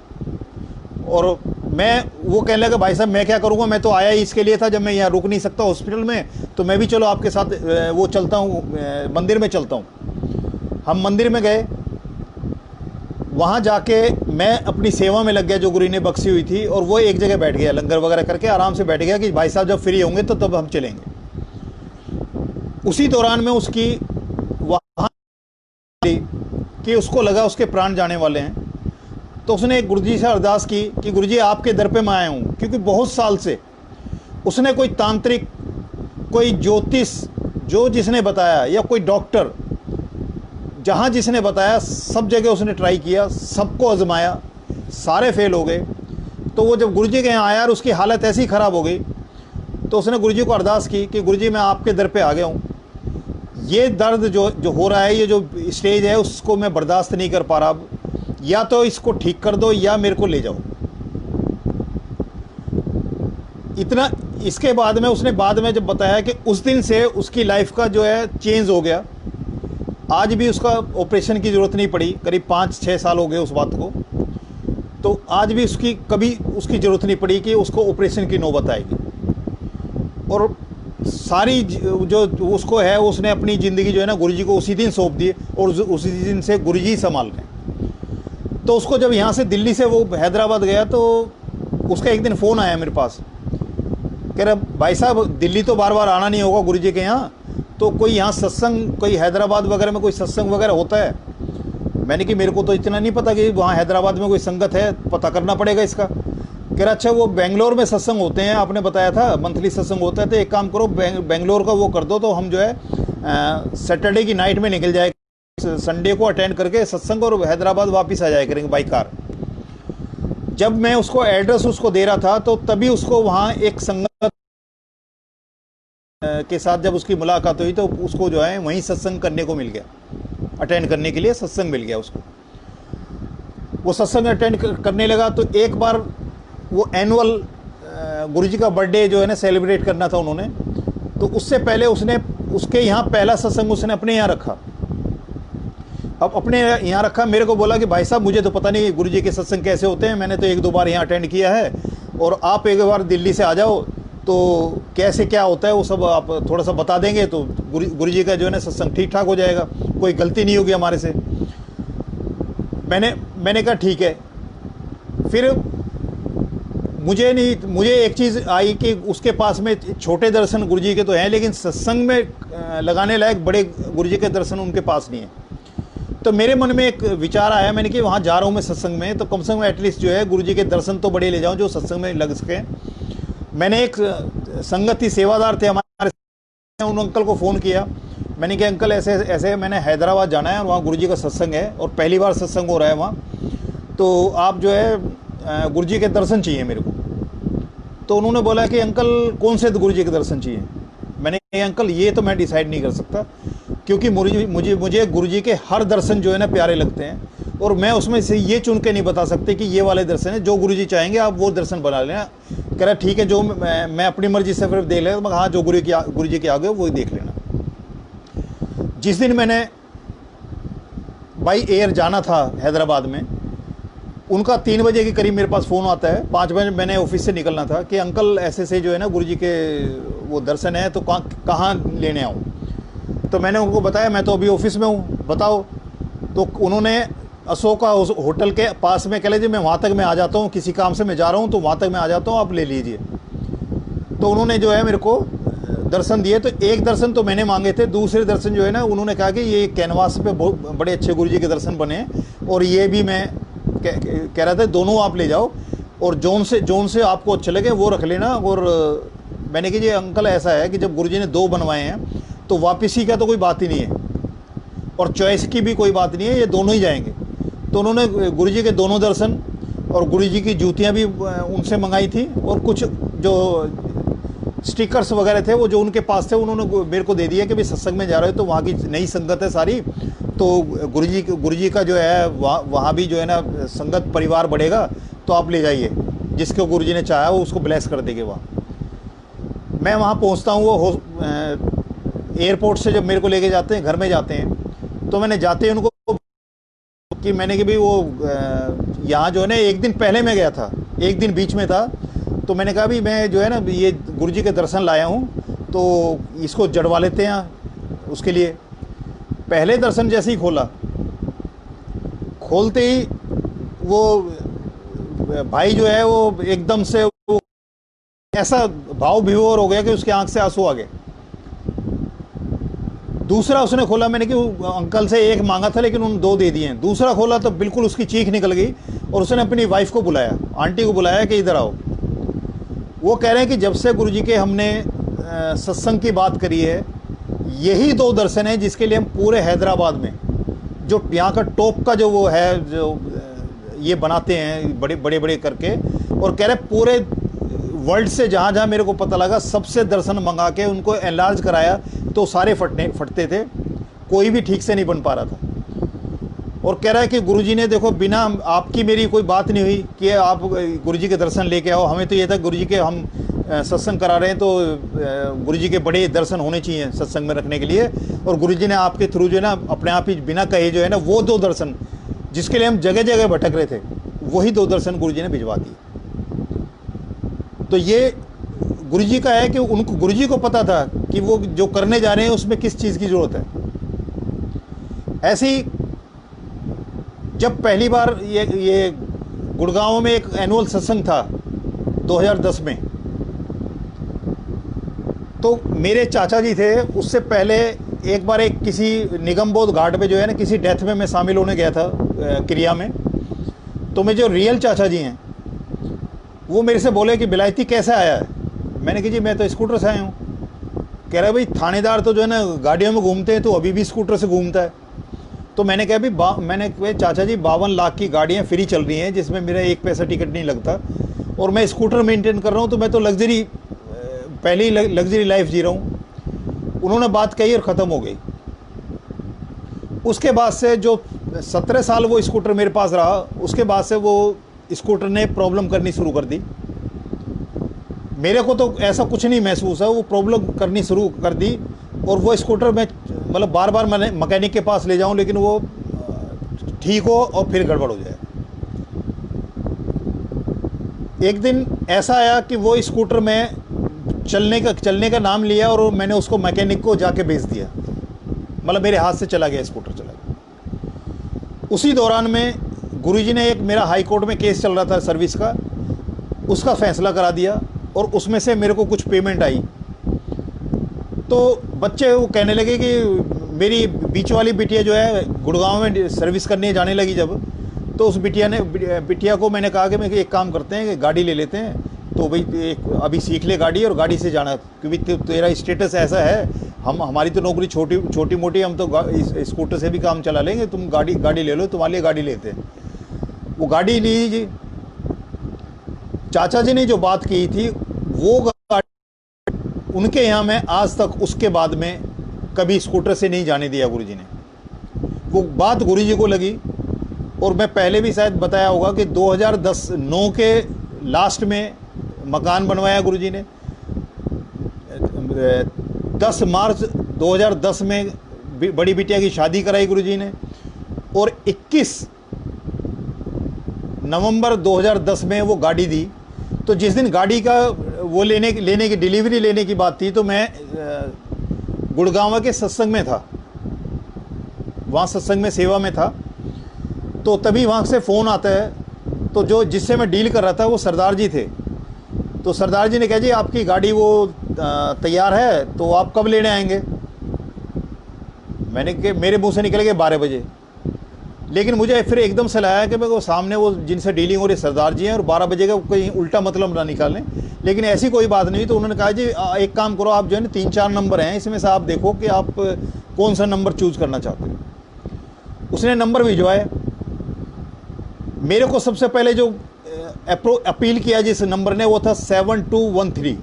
और वो कहने लगा भाई साहब मैं क्या करूँगा, मैं तो आया ही इसके लिए था, जब मैं यहाँ रुक नहीं सकता हॉस्पिटल में तो मैं भी चलो आपके साथ वो चलता हूँ, मंदिर में चलता हूँ। हम मंदिर में गए, वहाँ जाके मैं अपनी सेवा में लग गया जो गुरु ने बख्शी हुई थी, और वो एक जगह बैठ गया लंगर वगैरह करके आराम से बैठ गया कि भाई साहब जब फ्री होंगे तो तब हम चलेंगे। उसी दौरान में उसकी वहाँ कि उसको लगा उसके प्राण जाने वाले हैं, तो उसने गुरुजी से अरदास की कि गुरुजी आपके दर पे मैं आया हूँ, क्योंकि बहुत साल से उसने कोई तांत्रिक, कोई ज्योतिष जो जिसने बताया, या कोई डॉक्टर जहाँ जिसने बताया, सब जगह उसने ट्राई किया, सबको आजमाया, सारे फेल हो गए। तो वो जब गुरुजी के यहाँ आया और उसकी हालत ऐसी ख़राब हो गई, तो उसने गुरुजी को अरदास की कि गुरुजी मैं आपके दर पे आ गया हूँ, ये दर्द जो हो रहा है, ये जो स्टेज है उसको मैं बर्दाश्त नहीं कर पा रहा, या तो इसको ठीक कर दो या मेरे को ले जाओ। इतना, इसके बाद में उसने बाद में जब बताया कि उस दिन से उसकी लाइफ का जो है चेंज हो गया। आज भी उसका ऑपरेशन की ज़रूरत नहीं पड़ी, करीब 5-6 साल हो गए उस बात को, तो आज भी उसकी कभी उसकी ज़रूरत नहीं पड़ी कि उसको ऑपरेशन की नौबत आएगी। और सारी जो उसको है, उसने अपनी ज़िंदगी जो है ना गुरुजी को उसी दिन सौंप दी, और उसी दिन से गुरुजी संभाल रहे हैं। तो उसको जब यहाँ से दिल्ली से वो हैदराबाद गया, तो उसका एक दिन फ़ोन आया मेरे पास, कह रहा भाई साहब दिल्ली तो बार बार आना नहीं होगा गुरुजी के यहाँ, तो कोई यहाँ सत्संग, कोई हैदराबाद वगैरह में कोई सत्संग वगैरह होता है? मैंने कि मेरे को तो इतना नहीं पता कि वहाँ हैदराबाद में कोई संगत है, पता करना पड़ेगा इसका। कह रहा अच्छा वो बेंगलोर में सत्संग होते हैं, आपने बताया था मंथली सत्संग होता है, तो एक काम करो बेंगलोर का वो कर दो, तो हम जो है सैटरडे की नाइट में निकल जाए, संडे को अटेंड करके सत्संग और हैदराबाद वापस आ जाया करेंगे बाई कार। जब मैं उसको एड्रेस उसको दे रहा था, तो तभी उसको वहाँ एक संगत के साथ जब उसकी मुलाकात हुई, तो उसको जो है वहीं सत्संग करने को मिल गया, अटेंड करने के लिए सत्संग मिल गया उसको। वो सत्संग अटेंड करने लगा। तो एक बार वो एनुअल गुरुजी का बर्थडे जो है ना सेलिब्रेट करना था उन्होंने, तो उससे पहले उसने उसके यहाँ पहला सत्संग उसने अपने यहाँ रखा। अब अपने यहाँ रखा, मेरे को बोला कि भाई साहब मुझे तो पता नहीं गुरुजी के सत्संग कैसे होते हैं, मैंने तो 1-2 बार यहाँ अटेंड किया है, और आप एक बार दिल्ली से आ जाओ तो कैसे क्या होता है वो सब आप थोड़ा सा बता देंगे तो गुरुजी का जो है ना सत्संग ठीक ठाक हो जाएगा, कोई गलती नहीं होगी हमारे से। मैंने कहा ठीक है। फिर मुझे एक चीज़ आई कि उसके पास में छोटे दर्शन गुरुजी के तो हैं, लेकिन सत्संग में लगाने लायक बड़े गुरुजी के दर्शन उनके पास नहीं है। तो मेरे मन में एक विचार आया, मैंने कि वहाँ जा रहा हूँ मैं सत्संग में, तो कम से कम एटलीस्ट जो है गुरुजी के दर्शन तो बड़े ले जाऊँ जो सत्संग में लग सके। मैंने एक संगति सेवादार थे हमारे, उन अंकल को फ़ोन किया। मैंने कहा अंकल ऐसे ऐसे मैंने हैदराबाद जाना है और वहाँ गुरुजी का सत्संग है और पहली बार सत्संग हो रहा है वहाँ, तो आप जो है गुरुजी के दर्शन चाहिए मेरे को। तो उन्होंने बोला कि अंकल कौन से गुरुजी के दर्शन चाहिए। मैंने कहा अंकल ये तो मैं डिसाइड नहीं कर सकता, क्योंकि मुझे गुरुजी के हर दर्शन जो है ना प्यारे लगते हैं, और मैं उसमें से ये चुन के नहीं बता सकते कि ये वाले दर्शन है, जो गुरुजी चाहेंगे आप वो दर्शन बना लेना। कह रहा ठीक है, जो मैं अपनी मर्जी से फिर देख लेगा। हाँ, जो गुरुजी के आगे वो देख लेना। जिस दिन मैंने बाई एयर जाना था हैदराबाद में, उनका 3 बजे के करीब मेरे पास फ़ोन आता है। 5 बजे मैंने ऑफिस से निकलना था कि अंकल ऐसे से जो है ना गुरुजी के वो दर्शन है, तो कहाँ लेने आऊँ। तो मैंने उनको बताया मैं तो अभी ऑफिस में हूँ, बताओ। तो उन्होंने अशोका होटल के पास में, कह लीजिए मैं वहाँ तक मैं आ जाता हूँ, किसी काम से मैं जा रहा हूँ तो वहाँ तक मैं आ जाता हूँ, आप ले लीजिए। तो उन्होंने जो है मेरे को दर्शन दिए। तो एक दर्शन तो मैंने मांगे थे, दूसरे दर्शन जो है ना उन्होंने कहा कि ये कैनवास पे बहुत बड़े अच्छे गुरुजी के दर्शन बने, और ये भी मैं कह रहा था दोनों आप ले जाओ, और जोन से आपको अच्छे लगे वो रख लेना। और मैंने कहा ये अंकल ऐसा है कि जब गुरुजी ने 2 बनवाए हैं तो वापसी का तो कोई बात ही नहीं है, और चॉइस की भी कोई बात नहीं है, ये दोनों ही जाएंगे। तो उन्होंने गुरुजी के दोनों दर्शन और गुरुजी की जूतियाँ भी उनसे मंगाई थी, और कुछ जो स्टिकर्स वगैरह थे वो जो उनके पास थे उन्होंने मेरे को दे दिया कि भाई सत्संग में जा रहे हो तो वहाँ की नई संगत है सारी, तो गुरुजी का जो है वहाँ भी जो है ना संगत परिवार बढ़ेगा, तो आप ले जाइए, जिसको गुरुजी ने चाहा वो उसको ब्लेस कर देंगे वहाँ। मैं वहाँ पहुँचता हूँ, वो एयरपोर्ट से जब मेरे को लेके जाते हैं घर में जाते हैं, तो मैंने जाते ही उनको कि मैंने कि भाई वो यहाँ जो है ना एक दिन पहले मैं गया था, एक दिन बीच में था, तो मैंने कहा भी मैं जो है ना ये गुरुजी के दर्शन लाया हूँ तो इसको जड़वा लेते हैं। उसके लिए पहले दर्शन जैसे ही खोलते ही वो भाई जो है वो एकदम से वो ऐसा भाव विभोर हो गया कि उसके आंख से आंसू आ गए। दूसरा उसने खोला, मैंने कि अंकल से एक मांगा था लेकिन उन्होंने 2 दे दिए हैं। दूसरा खोला तो बिल्कुल उसकी चीख निकल गई, और उसने अपनी वाइफ को बुलाया, आंटी को बुलाया कि इधर आओ। वो कह रहे हैं कि जब से गुरुजी के हमने सत्संग की बात करी है, यही 2 दर्शन है जिसके लिए हम पूरे हैदराबाद में जो यहाँ का टॉप का जो वो है जो ये बनाते हैं बड़े बड़े करके, और कह रहे पूरे वर्ल्ड से जहाँ जहाँ मेरे को पता लगा सबसे दर्शन मंगा के उनको एनलार्ज कराया तो सारे फटते थे, कोई भी ठीक से नहीं बन पा रहा था। और कह रहा है कि गुरुजी ने देखो बिना आपकी मेरी कोई बात नहीं हुई कि आप गुरुजी के दर्शन लेके आओ, हमें तो ये था गुरुजी के हम सत्संग करा रहे हैं तो गुरुजी के बड़े दर्शन होने चाहिए सत्संग में रखने के लिए, और गुरुजी ने आपके थ्रू जो है ना अपने आप ही बिना कहे जो है ना वो 2 दर्शन जिसके लिए हम जगह जगह भटक रहे थे, वही 2 दर्शन गुरुजी ने भिजवा दिए। तो ये गुरुजी का है कि उनको गुरुजी को पता था कि वो जो करने जा रहे हैं उसमें किस चीज़ की ज़रूरत है। ऐसे ही जब पहली बार ये गुड़गांव में एक एनुअल सत्संग था 2010 में, तो मेरे चाचा जी थे, उससे पहले एक बार एक किसी निगमबोध घाट पे जो है ना किसी डेथ में मैं शामिल होने गया था क्रिया में। तो मैं जो रियल चाचा जी हैं वो मेरे से बोले कि बिलायती कैसे आया है। मैंने कहा जी मैं तो स्कूटर से आया हूँ। कह रहा भाई थानेदार तो जो है ना गाड़ियों में घूमते हैं, तो अभी भी स्कूटर से घूमता है। तो मैंने कहा भाई मैंने चाचा जी 52 लाख की गाड़ियाँ फ्री चल रही हैं जिसमें मेरा 1 पैसा टिकट नहीं लगता, और मैं स्कूटर मेंटेन कर रहा हूँ, तो मैं तो पहली लग्जरी लाइफ जी रहा हूँ। उन्होंने बात कही और ख़त्म हो गई। उसके बाद से जो 17 साल वो स्कूटर मेरे पास रहा। उसके बाद से वो स्कूटर ने प्रॉब्लम करनी शुरू कर दी। मेरे को तो ऐसा कुछ नहीं महसूस है, वो प्रॉब्लम करनी शुरू कर दी। और वो स्कूटर मैं मतलब बार बार मैंने मैकेनिक के पास ले जाऊं, लेकिन वो ठीक हो और फिर गड़बड़ हो जाए। एक दिन ऐसा आया कि वो स्कूटर में चलने का नाम लिया और मैंने उसको मैकेनिक को जाके भेज दिया, मतलब मेरे हाथ से चला गया, स्कूटर चला गया। उसी दौरान में गुरुजी ने एक मेरा हाई कोर्ट में केस चल रहा था सर्विस का, उसका फैसला करा दिया और उसमें से मेरे को कुछ पेमेंट आई। तो बच्चे वो कहने लगे कि मेरी बीच वाली बिटिया जो है गुड़गांव में सर्विस करने जाने लगी जब, तो उस बिटिया को मैंने कहा कि मैं एक काम करते हैं कि गाड़ी ले लेते हैं, तो भाई अभी सीख ले गाड़ी और गाड़ी से जाना, क्योंकि तेरा स्टेटस ऐसा है, हमारी तो नौकरी छोटी मोटी, हम तो स्कूटर से भी काम चला लेंगे, तुम गाड़ी ले लो, तुम्हारे लिए गाड़ी लेते हैं। वो गाड़ी ली जी। चाचा जी ने जो बात की थी वो गाड़ी उनके यहाँ मैं आज तक उसके बाद में कभी स्कूटर से नहीं जाने दिया गुरुजी ने। वो बात गुरुजी को लगी। और मैं पहले भी शायद बताया होगा कि 2009 के लास्ट में मकान बनवाया गुरुजी ने। 10 मार्च 2010 में बड़ी बिटिया की शादी कराई गुरुजी ने। और 21 नवंबर 2010 में वो गाड़ी दी। तो जिस दिन गाड़ी का वो लेने की डिलीवरी लेने की बात थी, तो मैं गुड़गांव के सत्संग में था, वहाँ सत्संग में सेवा में था। तो तभी वहाँ से फ़ोन आता है। तो जो जिससे मैं डील कर रहा था वो सरदार जी थे। तो सरदार जी ने कहा जी आपकी गाड़ी वो तैयार है, तो आप कब लेने आएंगे। मेरे मुंह से निकल गए 12 बजे। लेकिन मुझे फिर एकदम से लाया कि मेरे को सामने वो जिनसे डीलिंग हो रही सरदार जी हैं और 12 बजे का कोई उल्टा मतलब ना निकालें। लेकिन ऐसी कोई बात नहीं। तो उन्होंने कहा जी एक काम करो, आप जो है ना 3-4 नंबर हैं, इसमें से आप देखो कि आप कौन सा नंबर चूज़ करना चाहते हो। उसने नंबर भिजवाए। मेरे को सबसे पहले जो अपील किया जिस नंबर ने, वो था 7213।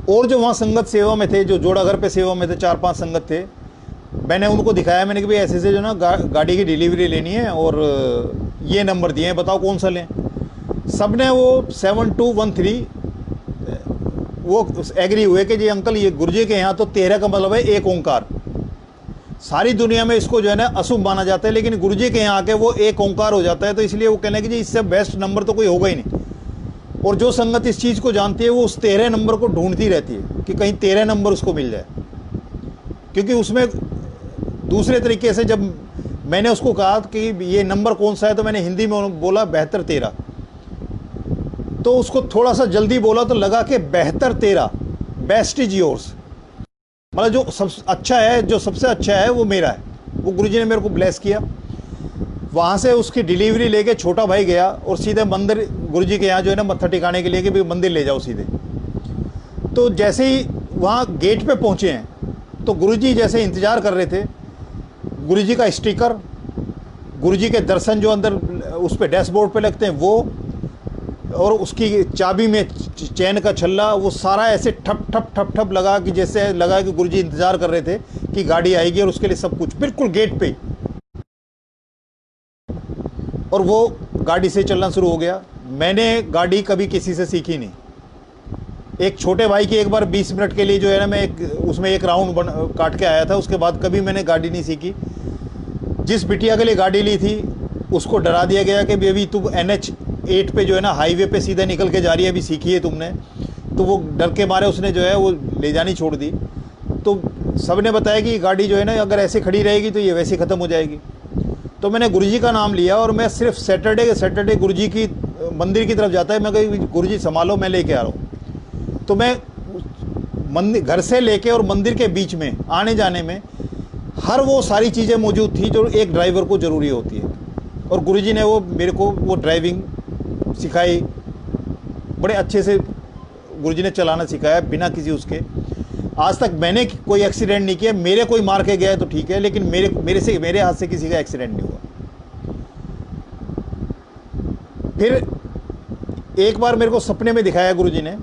और जो वहाँ संगत सेवा में थे, जो जोड़ा घर पे सेवा में थे, 4-5 संगत थे, मैंने उनको दिखाया। मैंने कि भाई ऐसे जो ना गाड़ी की डिलीवरी लेनी है और ये नंबर दिए हैं, बताओ कौन सा लें। सब ने वो 7213 वो एग्री हुए कि जी अंकल ये गुरुजी के यहाँ तो 13 का मतलब है एक ओंकार। सारी दुनिया में इसको जो है ना अशुभ माना जाता है, लेकिन गुरुजी के यहाँ आके वो एक ओंकार हो जाता है। तो इसलिए वो कहने कि जी इससे बेस्ट नंबर तो कोई होगा ही नहीं। और जो संगत इस चीज़ को जानती है वो उस 13 नंबर को ढूंढती रहती है कि कहीं 13 नंबर उसको मिल जाए। क्योंकि उसमें दूसरे तरीके से जब मैंने उसको कहा कि ये नंबर कौन सा है, तो मैंने हिंदी में बोला 7213। तो उसको थोड़ा सा जल्दी बोला तो लगा कि 7213 बेस्ट इज योर्स, मतलब जो सबसे अच्छा है, जो सबसे अच्छा है वो मेरा है। वो गुरुजी ने मेरे को ब्लेस किया। वहाँ से उसकी डिलीवरी लेके छोटा भाई गया और सीधे मंदिर गुरुजी के यहाँ जो है ना मत्था टिकाने के लिए कि भाई मंदिर ले जाओ सीधे। तो जैसे ही वहाँ गेट पे पहुँचे हैं तो गुरुजी जैसे इंतज़ार कर रहे थे, गुरुजी का स्टिकर, गुरुजी के दर्शन जो अंदर उस पर डैशबोर्ड पे लगते हैं वो, और उसकी चाबी में चैन का छल्ला, वो सारा ऐसे ठप ठप ठप ठप लगा कि जैसे लगा कि गुरुजी इंतज़ार कर रहे थे कि गाड़ी आएगी और उसके लिए सब कुछ बिल्कुल गेट पे। और वो गाड़ी से चलना शुरू हो गया। मैंने गाड़ी कभी किसी से सीखी नहीं। एक छोटे भाई की एक बार 20 मिनट के लिए जो है ना मैं उसमें एक राउंड काट के आया था। उसके बाद कभी मैंने गाड़ी नहीं सीखी। जिस बिटिया के लिए गाड़ी ली थी उसको डरा दिया गया कि बेबी तुम NH8 पे जो है ना हाईवे पे सीधे निकल के जा रही है, अभी सीखी है तुमने। तो वो डर के मारे उसने जो है वो ले जानी छोड़ दी। तो सब ने बताया कि गाड़ी जो है ना अगर ऐसे खड़ी रहेगी तो ये वैसे ख़त्म हो जाएगी। तो मैंने गुरुजी का नाम लिया और मैं सिर्फ सैटरडे गुरुजी की मंदिर की तरफ जाता है। मैं कही गुरुजी संभालो, मैं लेके आ रहा हूँ। तो मैं मंदिर घर से लेके और मंदिर के बीच में आने जाने में हर वो सारी चीज़ें मौजूद थी जो एक ड्राइवर को ज़रूरी होती है। और गुरुजी ने वो मेरे को वो ड्राइविंग सिखाई, बड़े अच्छे से गुरुजी ने चलाना सिखाया बिना किसी उसके। आज तक मैंने कोई एक्सीडेंट नहीं किया। मेरे कोई मार के गया है तो ठीक है, लेकिन मेरे हाथ से किसी का एक्सीडेंट नहीं हुआ। फिर एक बार मेरे को सपने में दिखाया गुरुजी ने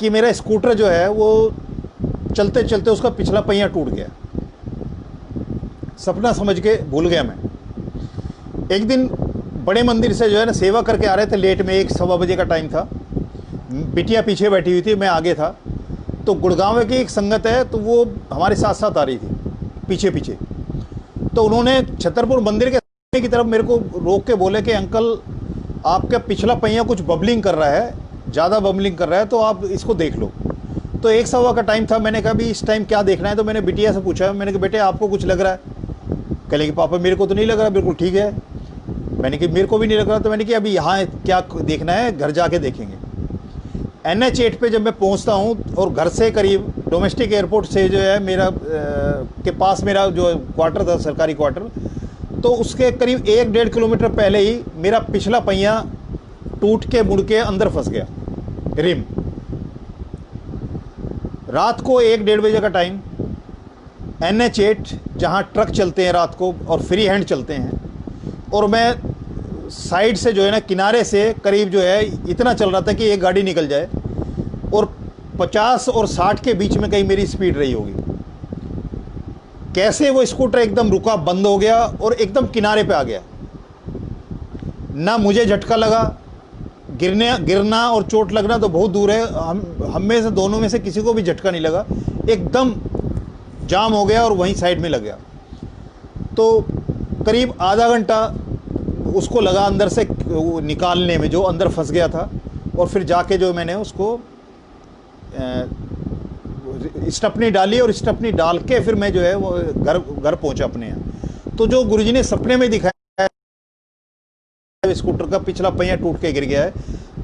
कि मेरा स्कूटर जो है वो चलते चलते उसका पिछला पहिया टूट गया। सपना समझ के भूल गया मैं। एक दिन बड़े मंदिर से जो है ना सेवा करके आ रहे थे, लेट में 1-1:15 का टाइम था। बिटिया पीछे बैठी हुई थी, मैं आगे था। तो गुड़गांव की एक संगत है, तो वो हमारे साथ साथ आ रही थी पीछे पीछे। तो उन्होंने छतरपुर मंदिर के सामने की तरफ मेरे को रोक के बोले कि अंकल, आपका पिछला पहिया कुछ बबलिंग कर रहा है, ज़्यादा बबलिंग कर रहा है, तो आप इसको देख लो। तो 1:15 का टाइम था। मैंने कहा भी इस टाइम क्या देखना है? तो मैंने बिटिया से पूछा, मैंने कहा बेटे आपको कुछ लग रहा है? कह लेंगे पापा मेरे को तो नहीं लग रहा, बिल्कुल ठीक है। मैंने कहा मेरे को भी नहीं लग रहा। तो मैंने कहा अभी यहाँ क्या देखना है, घर जाके देखेंगे। NH8 पे जब मैं पहुँचता हूँ और घर से करीब डोमेस्टिक एयरपोर्ट से जो है मेरा के पास मेरा जो क्वार्टर था, सरकारी क्वार्टर, तो उसके करीब 1-1.5 किलोमीटर पहले ही मेरा पिछला पहिया टूट के मुड़ के अंदर फंस गया, रिम। रात को 1-1:30 बजे का टाइम, NH8 जहाँ ट्रक चलते हैं रात को और फ्री हैंड चलते हैं, और मैं साइड से जो है ना किनारे से करीब जो है इतना चल रहा था कि एक गाड़ी निकल जाए, और 50 और 60 के बीच में कहीं मेरी स्पीड रही होगी। कैसे वो स्कूटर एकदम रुका, बंद हो गया और एकदम किनारे पे आ गया। ना मुझे झटका लगा, गिरना और चोट लगना तो बहुत दूर है, हम में से दोनों में से किसी को भी झटका नहीं लगा। एकदम जाम हो गया और वहीं साइड में लग गया। तो करीब आधा घंटा उसको लगा अंदर से निकालने में, जो अंदर फंस गया था। और फिर जाके जो मैंने उसको स्टपनी डाली, और स्टपनी डाल के फिर मैं जो है वो घर पहुंचा अपने यहाँ। तो जो गुरुजी ने सपने में दिखाया स्कूटर का पिछला पहिया टूट के गिर गया है,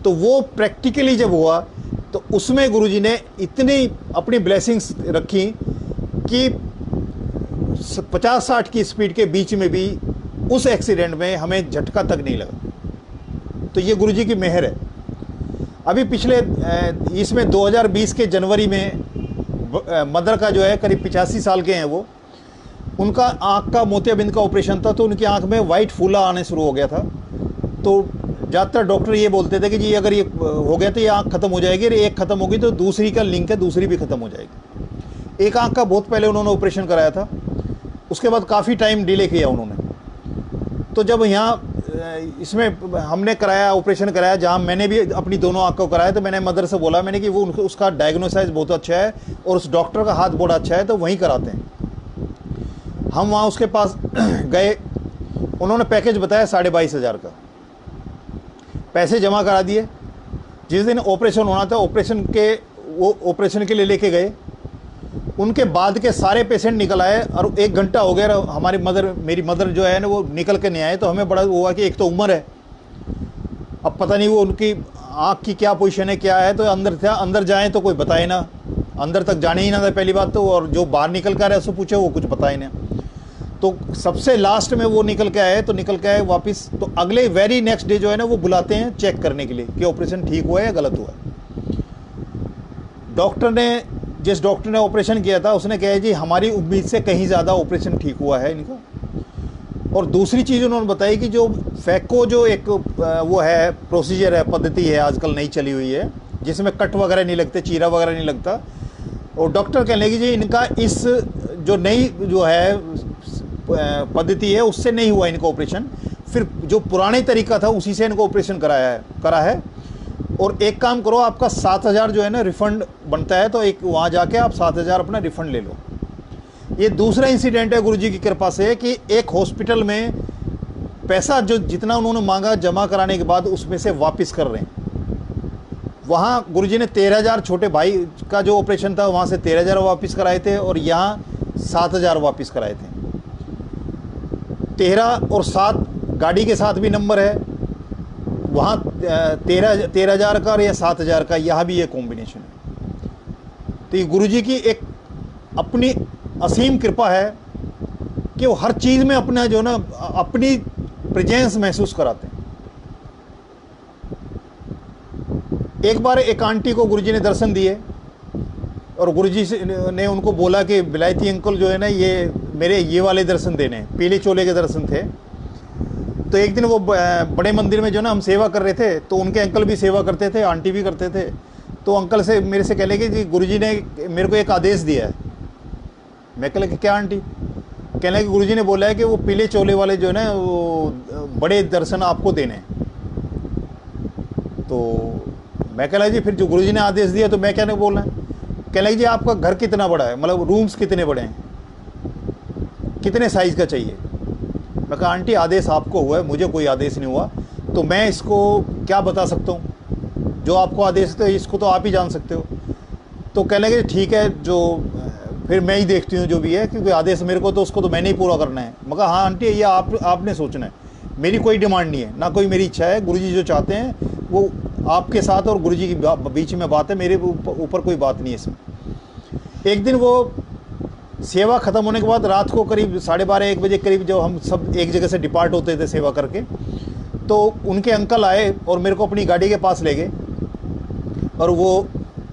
तो वो प्रैक्टिकली जब हुआ तो उसमें गुरुजी ने इतनी अपनी ब्लेसिंग्स रखी कि 50-60 की स्पीड के बीच में भी उस एक्सीडेंट में हमें झटका तक नहीं लगा। तो ये गुरुजी की मेहर है। अभी पिछले इसमें 2020 के जनवरी में मदर का जो है करीब 85 साल के हैं वो, उनका आँख का मोतियाबिंद का ऑपरेशन था। तो उनकी आँख में वाइट फूला आने शुरू हो गया था। तो ज़्यादातर डॉक्टर ये बोलते थे कि जी अगर ये हो गया तो ये आँख ख़त्म हो जाएगी, और एक ख़त्म होगी तो दूसरी का लिंक है, दूसरी भी ख़त्म हो जाएगी। एक आँख का बहुत पहले उन्होंने ऑपरेशन कराया था, उसके बाद काफ़ी टाइम डिले किया उन्होंने। तो जब यहाँ इसमें हमने कराया, ऑपरेशन कराया, जहाँ मैंने भी अपनी दोनों आँख को कराया, तो मैंने मदर से बोला मैंने कि वो उसका डायग्नोसाइज बहुत अच्छा है और उस डॉक्टर का हाथ बहुत अच्छा है, तो वहीं कराते हैं। हम वहाँ उसके पास गए, उन्होंने पैकेज बताया 22,500 का। पैसे जमा करा दिए। जिस दिन ऑपरेशन होना था वो ऑपरेशन के लिए लेके गए। उनके बाद के सारे पेशेंट निकल आए और 1 घंटा हो गया। मेरी मदर जो है ना वो निकल के नहीं आए। तो हमें बड़ा हुआ कि एक तो उम्र है, अब पता नहीं वो उनकी आँख की क्या पोजीशन है, क्या है। तो अंदर जाएँ तो कोई बताए ना, अंदर तक जाने ही ना था पहली बात तो, और जो बाहर निकल कर आए उससे पूछे वो कुछ बताए ना। तो सबसे लास्ट में वो निकल के आए वापस। तो अगले वेरी नेक्स्ट डे जो है ना वो बुलाते हैं चेक करने के लिए कि ऑपरेशन ठीक हुआ है या गलत हुआ है। जिस डॉक्टर ने ऑपरेशन किया था उसने कहा जी हमारी उम्मीद से कहीं ज़्यादा ऑपरेशन ठीक हुआ है इनका। और दूसरी चीज़ उन्होंने बताई कि जो फैको जो एक वो है प्रोसीजर है, पद्धति है आजकल नई चली हुई है, जिसमें कट वगैरह नहीं लगते, चीरा वगैरह नहीं लगता। और डॉक्टर कहने लगे जी इनका इस जो नई जो है पद्धति है उससे नहीं हुआ इनका ऑपरेशन, फिर जो पुराने तरीका था उसी से इनको ऑपरेशन करा है। और एक काम करो, आपका 7,000 जो है ना रिफ़ंड बनता है, तो एक वहाँ जाके आप 7,000 अपना रिफ़ंड ले लो। ये दूसरा इंसिडेंट है गुरुजी की कृपा से कि एक हॉस्पिटल में पैसा जो जितना उन्होंने मांगा जमा कराने के बाद उसमें से वापस कर रहे हैं। वहाँ गुरुजी ने 13,000 छोटे भाई का जो ऑपरेशन था वहाँ से 13,000 वापस कराए थे, और यहाँ 7,000 वापस कराए थे। 13 और 7 गाड़ी के साथ भी नंबर है, वहाँ 13,000 का और या 7,000 का, यहाँ भी ये कॉम्बिनेशन है। तो ये गुरुजी की एक अपनी असीम कृपा है कि वो हर चीज़ में अपना जो ना अपनी प्रेजेंस महसूस कराते हैं। एक बार एक आंटी को गुरुजी ने दर्शन दिए और गुरुजी ने उनको बोला कि बिलायती अंकल जो है ना ये वाले दर्शन देने हैं, पीले चोले के दर्शन थे। तो एक दिन वो बड़े मंदिर में जो ना हम सेवा कर रहे थे, तो उनके अंकल भी सेवा करते थे, आंटी भी करते थे। तो अंकल से मेरे से कह लगे जी गुरुजी ने मेरे को एक आदेश दिया है। मैं कह लगे क्या आंटी? कहने लगे गुरुजी ने बोला है कि वो पीले चोले वाले जो है ना वो बड़े दर्शन आपको देने हैं। तो मैं कह लगा जी फिर जो गुरुजी ने आदेश दिया तो मैं क्या नहीं बोलना है। कहने लगे जी आपका घर कितना बड़ा है, मतलब रूम्स कितने बड़े हैं, कितने साइज़ का चाहिए। मैं कहा आंटी आदेश आपको हुआ है, मुझे कोई आदेश नहीं हुआ, तो मैं इसको क्या बता सकता हूँ, जो आपको आदेश है इसको तो आप ही जान सकते हो। तो कहने लगे ठीक है, जो फिर मैं ही देखती हूँ जो भी है, क्योंकि आदेश मेरे को तो उसको तो मैंने ही पूरा करना है। मैं कहा हाँ आंटी ये आपने सोचना है, मेरी कोई डिमांड नहीं है, ना कोई मेरी इच्छा है। गुरुजी जो चाहते हैं वो आपके साथ और गुरुजी के बीच में बात है, मेरे ऊपर कोई बात नहीं है इसमें। एक दिन वो सेवा ख़त्म होने के बाद रात को करीब 12:30-1 बजे करीब जब हम सब एक जगह से डिपार्ट होते थे सेवा करके, तो उनके अंकल आए और मेरे को अपनी गाड़ी के पास ले गए और वो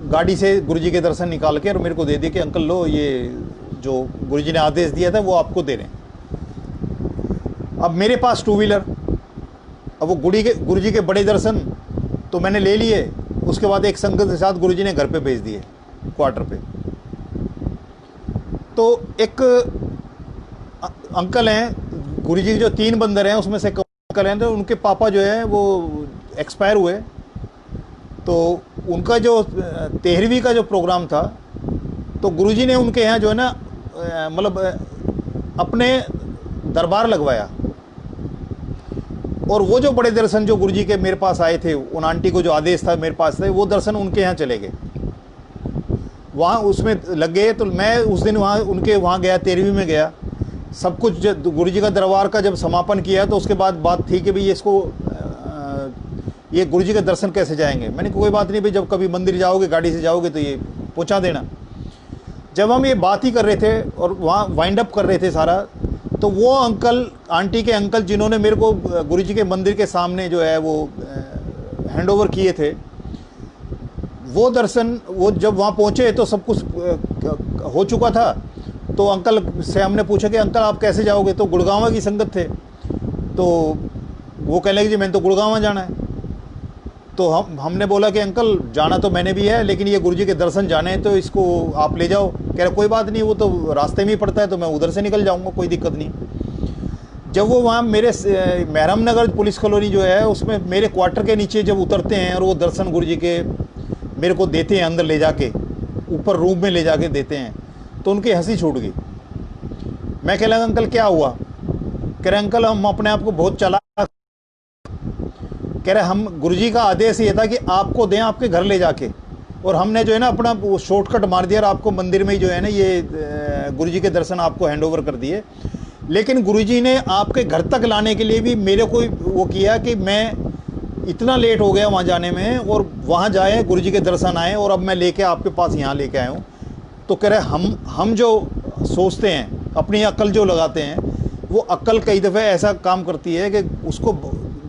गाड़ी से गुरुजी के दर्शन निकाल के और मेरे को दे दिए कि अंकल लो ये जो गुरुजी ने आदेश दिया था वो आपको दे रहे हैं। अब मेरे पास 2 व्हीलर, अब वो गुरुजी के बड़े दर्शन तो मैंने ले लिए। उसके बाद एक संगत के साथ गुरुजी ने घर पे भेज दिए, क्वार्टर पे। तो एक अंकल हैं गुरुजी के, जो 3 बंदर हैं उसमें से अंकल हैं, तो उनके पापा जो है वो एक्सपायर हुए। तो उनका जो 13वीं का जो प्रोग्राम था, तो गुरुजी ने उनके यहाँ जो है ना मतलब अपने दरबार लगवाया। और वो जो बड़े दर्शन जो गुरुजी के मेरे पास आए थे, उन आंटी को जो आदेश था मेरे पास थे, वो दर्शन उनके यहाँ चले गए, वहाँ उसमें लग गए। तो मैं उस दिन उनके वहाँ गया, 13वीं में गया। सब कुछ गुरुजी का दरबार का जब समापन किया तो उसके बाद बात थी कि भाई ये गुरुजी के दर्शन कैसे जाएंगे। मैंने कोई बात नहीं भाई, जब कभी मंदिर जाओगे गाड़ी से जाओगे तो ये पहुँचा देना। जब हम ये बात ही कर रहे थे और वहाँ वाइंड अप कर रहे थे सारा, तो वो अंकल, आंटी के अंकल जिन्होंने मेरे को गुरुजी के मंदिर के सामने जो है वो हैंड ओवर किए थे, वो दर्शन वो जब वहाँ पहुँचे तो सब कुछ हो चुका था। तो अंकल से हमने पूछा कि अंकल आप कैसे जाओगे, तो गुड़गांव की संगत थे। तो वो कह लगे जी मैंने तो गुड़गांव जाना है। तो हमने बोला कि अंकल जाना तो मैंने भी है, लेकिन ये गुरुजी के दर्शन जाने हैं तो इसको आप ले जाओ। कह रहे कोई बात नहीं, वो तो रास्ते में ही पड़ता है, तो मैं उधर से निकल जाऊंगा, कोई दिक्कत नहीं। जब वो वहाँ मेरे महरम नगर पुलिस कॉलोनी जो है उसमें मेरे क्वार्टर के नीचे जब उतरते हैं और वो दर्शन गुरुजी के मेरे को देते हैं, अंदर ले जाके ऊपर रूम में ले जाके देते हैं, तो उनकी हंसी छूट गई। मैं कह लगा अंकल क्या हुआ। कह रहे अंकल हम अपने आप को बहुत चालाक, कह रहे हम गुरुजी का आदेश ये था कि आपको दें आपके घर ले जाके, और हमने जो है ना अपना वो शॉर्टकट मार दिया और आपको मंदिर में ही जो है ना ये गुरुजी के दर्शन आपको हैंड ओवर कर दिए। लेकिन गुरुजी ने आपके घर तक लाने के लिए भी मेरे को वो किया कि मैं इतना लेट हो गया वहाँ जाने में, और वहाँ जाए गुरुजी के दर्शन आए और अब मैं लेके आपके पास यहाँ लेके आया हूँ। तो कह रहे हम जो सोचते हैं, अपनी अक्ल जो लगाते हैं, वो अक्ल कई दफ़े ऐसा काम करती है कि उसको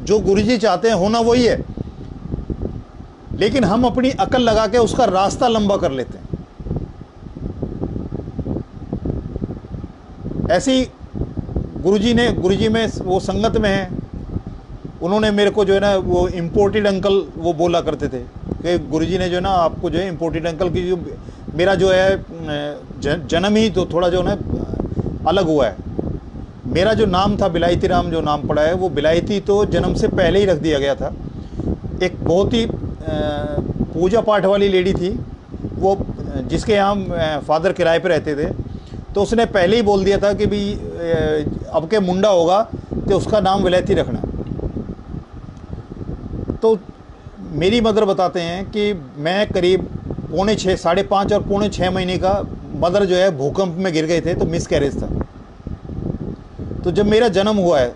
जो गुरुजी चाहते हैं होना वही है, लेकिन हम अपनी अकल लगा के उसका रास्ता लंबा कर लेते हैं। ऐसी गुरुजी में वो संगत में है, उन्होंने मेरे को जो है ना वो इम्पोर्टेड अंकल वो बोला करते थे कि गुरुजी ने जो है ना आपको जो है इम्पोर्टेड अंकल की, जो मेरा जो है जन्म ही तो थोड़ा जो है ना अलग हुआ है। मेरा जो नाम था बिलायती राम, जो नाम पड़ा है वो बिलायती तो जन्म से पहले ही रख दिया गया था। एक बहुत ही पूजा पाठ वाली लेडी थी, वो जिसके यहाँ फादर किराए पे रहते थे, तो उसने पहले ही बोल दिया था कि भाई अब के मुंडा होगा तो उसका नाम विलायती रखना। तो मेरी मदर बताते हैं कि मैं करीब 5.5 और 5.5 महीने का मदर जो है भूकंप में गिर गए थे, तो मिस कैरेज था। तो जब मेरा जन्म हुआ है,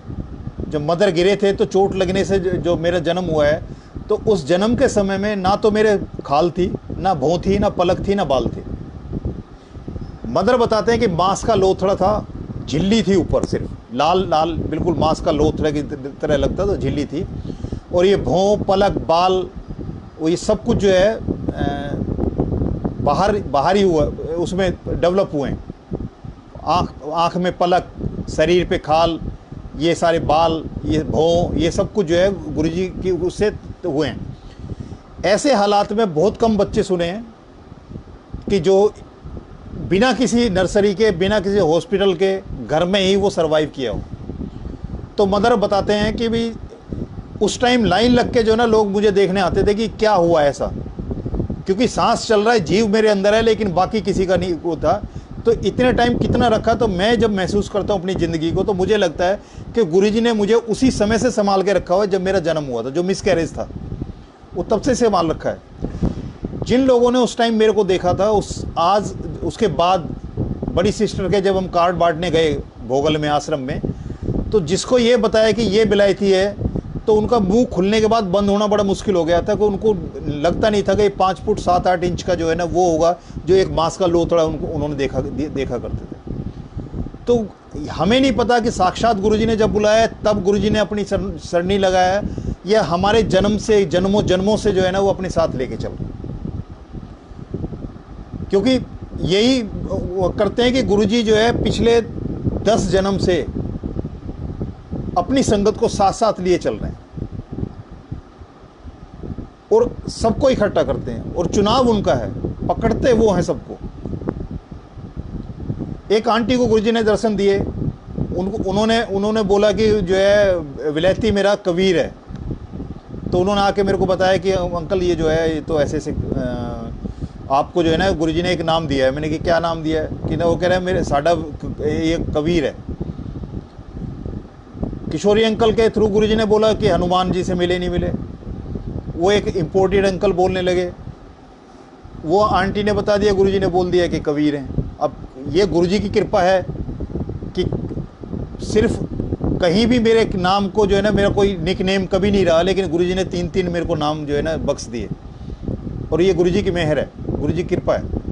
जब मदर गिरे थे तो चोट लगने से जो मेरा जन्म हुआ है, तो उस जन्म के समय में ना तो मेरे खाल थी, ना भौं थी, ना पलक थी, ना बाल थे। मदर बताते हैं कि मांस का लोथड़ा था, झिल्ली थी ऊपर, सिर्फ लाल लाल बिल्कुल मांस का लोथड़ा की तरह लगता, तो झिल्ली थी। और ये भौं, पलक, बाल, वो ये सब कुछ जो है बाहर ही हुआ, उसमें डेवलप हुए हैं। आँख में पलक, शरीर पे खाल, ये सारे बाल, ये भौं, ये सब कुछ जो है गुरुजी की उससे हुए हैं। ऐसे हालात में बहुत कम बच्चे सुने हैं कि जो बिना किसी नर्सरी के, बिना किसी हॉस्पिटल के, घर में ही वो सरवाइव किया हो। तो मदर बताते हैं कि भी उस टाइम लाइन लग के जो ना लोग मुझे देखने आते थे कि क्या हुआ ऐसा, क्योंकि सांस चल रहा है, जीव मेरे अंदर है, लेकिन बाकी किसी का नहीं होता। तो इतने टाइम कितना रखा। तो मैं जब महसूस करता हूँ अपनी ज़िंदगी को, तो मुझे लगता है कि गुरुजी ने मुझे उसी समय से संभाल के रखा हुआ है जब मेरा जन्म हुआ था। जो मिसकैरेज था वो तब से संभाल रखा है। जिन लोगों ने उस टाइम मेरे को देखा था, उसके बाद बड़ी सिस्टर के जब हम कार्ड बांटने गए भोगल में आश्रम में, तो जिसको ये बताया कि ये विलायती है, तो उनका मुंह खुलने के बाद बंद होना बड़ा मुश्किल हो गया था। कि उनको लगता नहीं था कि 5 फुट 7-8 इंच का जो है ना वो होगा जो एक मांस का लोथड़ा उन्होंने देखा करते थे। तो हमें नहीं पता कि साक्षात गुरुजी ने जब बुलाया तब गुरुजी ने अपनी सरनी लगाया, या हमारे जन्मों से जो है ना वो अपने साथ लेके चल रहे। क्योंकि यही करते हैं कि गुरुजी जो है पिछले 10 जन्म से अपनी संगत को साथ साथ लिए चल रहे हैं और सबको इकट्ठा करते हैं, और चुनाव उनका है, पकड़ते वो हैं सबको। एक आंटी को गुरुजी ने दर्शन दिए, उन्होंने बोला कि जो है विलायती मेरा कबीर है। तो उन्होंने आके मेरे को बताया कि अंकल ये जो है ये तो ऐसे आपको जो है ना गुरुजी ने एक नाम दिया है। मैंने कि क्या नाम दिया है? कि ना वो कह रहे हैं मेरे साडा ये कबीर है। किशोरी अंकल के थ्रू गुरुजी ने बोला कि हनुमान जी से मिले नहीं मिले। वो एक इम्पोर्टेड अंकल बोलने लगे। वो आंटी ने बता दिया, गुरुजी ने बोल दिया कि कबीर हैं। अब ये गुरुजी की कृपा है कि सिर्फ कहीं भी मेरे नाम को जो है ना, मेरा कोई निक नेम कभी नहीं रहा, लेकिन गुरुजी ने 3 मेरे को नाम जो है ना बख्श दिए। और ये गुरुजी की मेहर है, गुरुजी की कृपा है।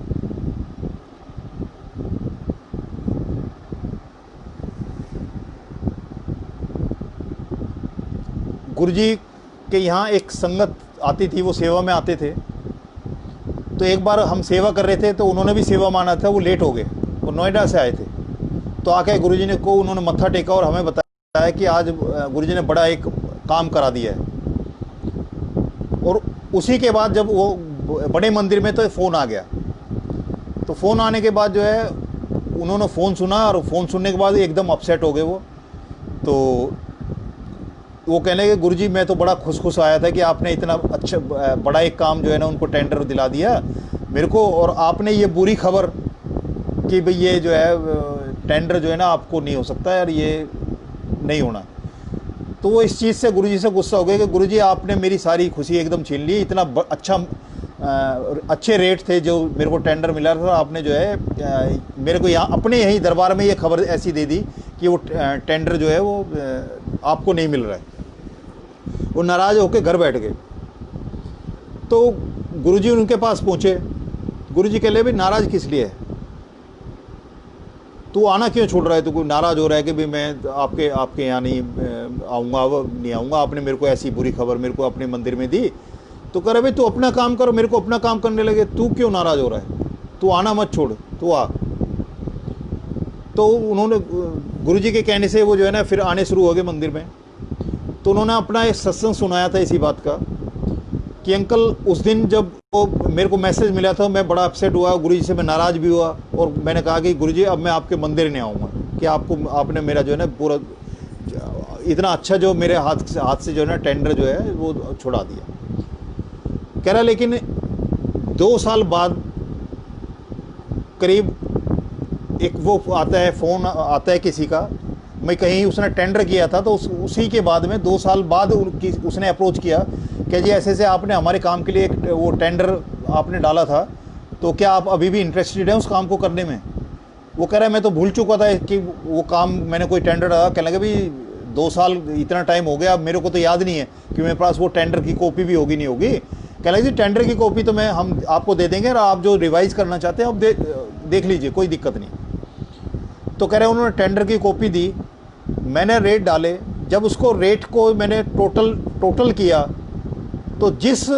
गुरुजी के यहाँ एक संगत आती थी, वो सेवा में आते थे। तो एक बार हम सेवा कर रहे थे, तो उन्होंने भी सेवा माना था, वो लेट हो गए, वो नोएडा से आए थे। तो आके गुरुजी ने को उन्होंने मत्था टेका और हमें बताया कि आज गुरुजी ने बड़ा एक काम करा दिया है। और उसी के बाद जब वो बड़े मंदिर में तो फ़ोन आ गया। तो फ़ोन आने के बाद जो है उन्होंने फ़ोन सुना, और फ़ोन सुनने के बाद एकदम अपसेट हो गए वो। तो वो कहने लगे गुरुजी मैं तो बड़ा खुश आया था कि आपने इतना अच्छा बड़ा एक काम जो है ना उनको टेंडर दिला दिया मेरे को, और आपने ये बुरी खबर कि भाई ये जो है टेंडर जो है ना आपको नहीं हो सकता है और ये नहीं होना। तो वो इस चीज़ से गुरुजी से गुस्सा हो गया कि गुरुजी आपने मेरी सारी खुशी एकदम छीन ली। इतना अच्छे रेट थे जो मेरे को टेंडर मिला था, आपने जो है मेरे को यहाँ अपने यहीं दरबार में ये खबर ऐसी दे दी कि वो टेंडर जो है वो आपको नहीं मिल रहा है। वो नाराज़ होकर घर बैठ गए। तो गुरुजी उनके पास पहुँचे। गुरुजी कह ले भाई नाराज़ किस लिए है, तू आना क्यों छोड़ रहा है, तू कोई नाराज़ हो रहा है कि भाई मैं आपके यहाँ नहीं आऊँगा, आपने मेरे को ऐसी बुरी खबर मेरे को अपने मंदिर में दी। तो कह रहे भाई तू अपना काम करो, मेरे को अपना काम करने लगे, तू क्यों नाराज़ हो रहा है, तू आना मत छोड़, तू आ। तो उन्होंने गुरुजी के कहने से वो जो है ना फिर आने शुरू हो गए मंदिर में। तो उन्होंने अपना एक सत्संग सुनाया था इसी बात का कि अंकल उस दिन जब वो मेरे को मैसेज मिला था, मैं बड़ा अपसेट हुआ, गुरुजी से मैं नाराज़ भी हुआ, और मैंने कहा कि गुरुजी अब मैं आपके मंदिर नहीं आऊँगा कि आपने मेरा जो है ना पूरा इतना अच्छा जो मेरे हाथ से जो है ना टेंडर जो है वो छुड़ा दिया। कह रहा लेकिन 2 साल बाद करीब एक वो आता है, फ़ोन आता है किसी का, मैं कहीं उसने टेंडर किया था, तो उसी के बाद में 2 साल बाद उसने अप्रोच किया कि जी ऐसे ऐसे आपने हमारे काम के लिए एक वो टेंडर आपने डाला था, तो क्या आप अभी भी इंटरेस्टेड हैं उस काम को करने में। वो कह रहा है मैं तो भूल चुका था कि वो काम मैंने कोई टेंडर डाला। कहने लगे भाई 2 साल इतना टाइम हो गया, मेरे को तो याद नहीं है कि मेरे पास वो टेंडर की कॉपी भी होगी नहीं होगी। कहने लगे जी टेंडर की कॉपी तो हम आपको दे देंगे, और आप जो रिवाइज़ करना चाहते हैं आप देख लीजिए, कोई दिक्कत नहीं। तो कह रहे उन्होंने टेंडर की कॉपी दी, मैंने रेट डाले, जब उसको रेट को मैंने टोटल किया, तो जिस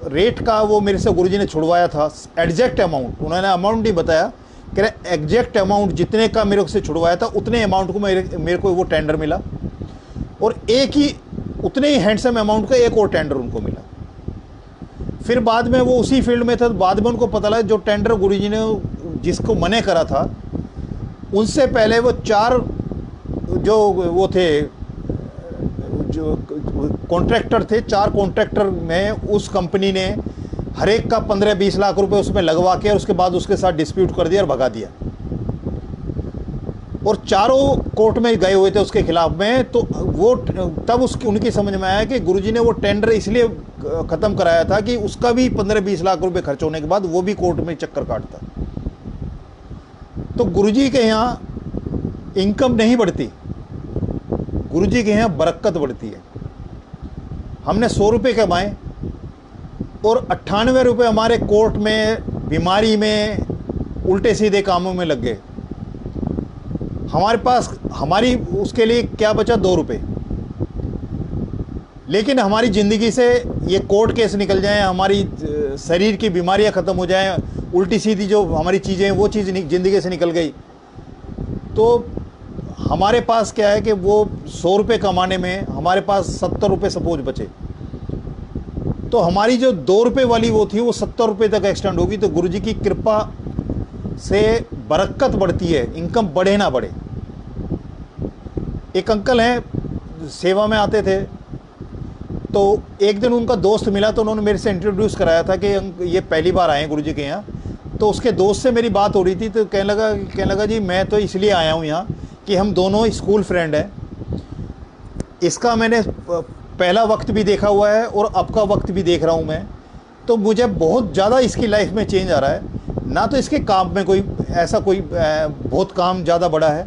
रेट का वो मेरे से गुरुजी ने छुड़वाया था एग्जैक्ट अमाउंट, उन्होंने अमाउंट नहीं बताया, कह रहे एग्जैक्ट अमाउंट जितने का मेरे से छुड़वाया था उतने अमाउंट को मेरे को वो टेंडर मिला, और एक ही उतने ही हैंडसम अमाउंट का एक और टेंडर उनको मिला। फिर बाद में वो उसी फील्ड में था, बाद में उनको पता लगा जो टेंडर गुरुजी ने जिसको मने करा था उनसे पहले वो 4 जो वो थे, जो कॉन्ट्रैक्टर थे, 4 कॉन्ट्रैक्टर में उस कंपनी ने हर एक का 15-20 लाख रुपए उसमें लगवा के और उसके बाद उसके साथ डिस्प्यूट कर दिया और भगा दिया। और चारों कोर्ट में गए हुए थे उसके खिलाफ में। तो वो तब उसकी उनकी समझ में आया कि गुरुजी ने वो टेंडर इसलिए ख़त्म कराया था कि उसका भी 15-20 लाख रुपए खर्च होने के बाद वो भी कोर्ट में चक्कर काटता। तो गुरुजी के यहाँ इनकम नहीं बढ़ती, गुरुजी के यहाँ बरकत बढ़ती है। हमने 100 रुपये कमाए और 98 रुपये हमारे कोर्ट में, बीमारी में, उल्टे सीधे कामों में लग गए। हमारे पास हमारी उसके लिए क्या बचा, 2 रुपये। लेकिन हमारी ज़िंदगी से ये कोर्ट केस निकल जाएं, हमारी शरीर की बीमारियां ख़त्म हो जाएं, उल्टी सीधी जो हमारी चीज़ें हैं वो चीज़ ज़िंदगी से निकल गई, तो हमारे पास क्या है कि वो 100 रुपये कमाने में हमारे पास 70 रुपये सपोज बचे। तो हमारी जो 2 रुपये वाली वो थी वो 70 रुपये तक एक्सटेंड होगी। तो गुरुजी की कृपा से बरकत बढ़ती है, इनकम बढ़े ना बढ़े। एक अंकल हैं, सेवा में आते थे, तो एक दिन उनका दोस्त मिला तो उन्होंने मेरे से इंट्रोड्यूस कराया था कि ये पहली बार आए हैं गुरुजी के यहाँ। तो उसके दोस्त से मेरी बात हो रही थी, तो कहने लगा जी मैं तो इसलिए आया हूँ यहाँ कि हम दोनों स्कूल फ्रेंड हैं। इसका मैंने पहला वक्त भी देखा हुआ है और अब का वक्त भी देख रहा हूँ मैं, तो मुझे बहुत ज़्यादा इसकी लाइफ में चेंज आ रहा है। ना तो इसके काम में कोई ऐसा कोई बहुत काम ज़्यादा बड़ा है,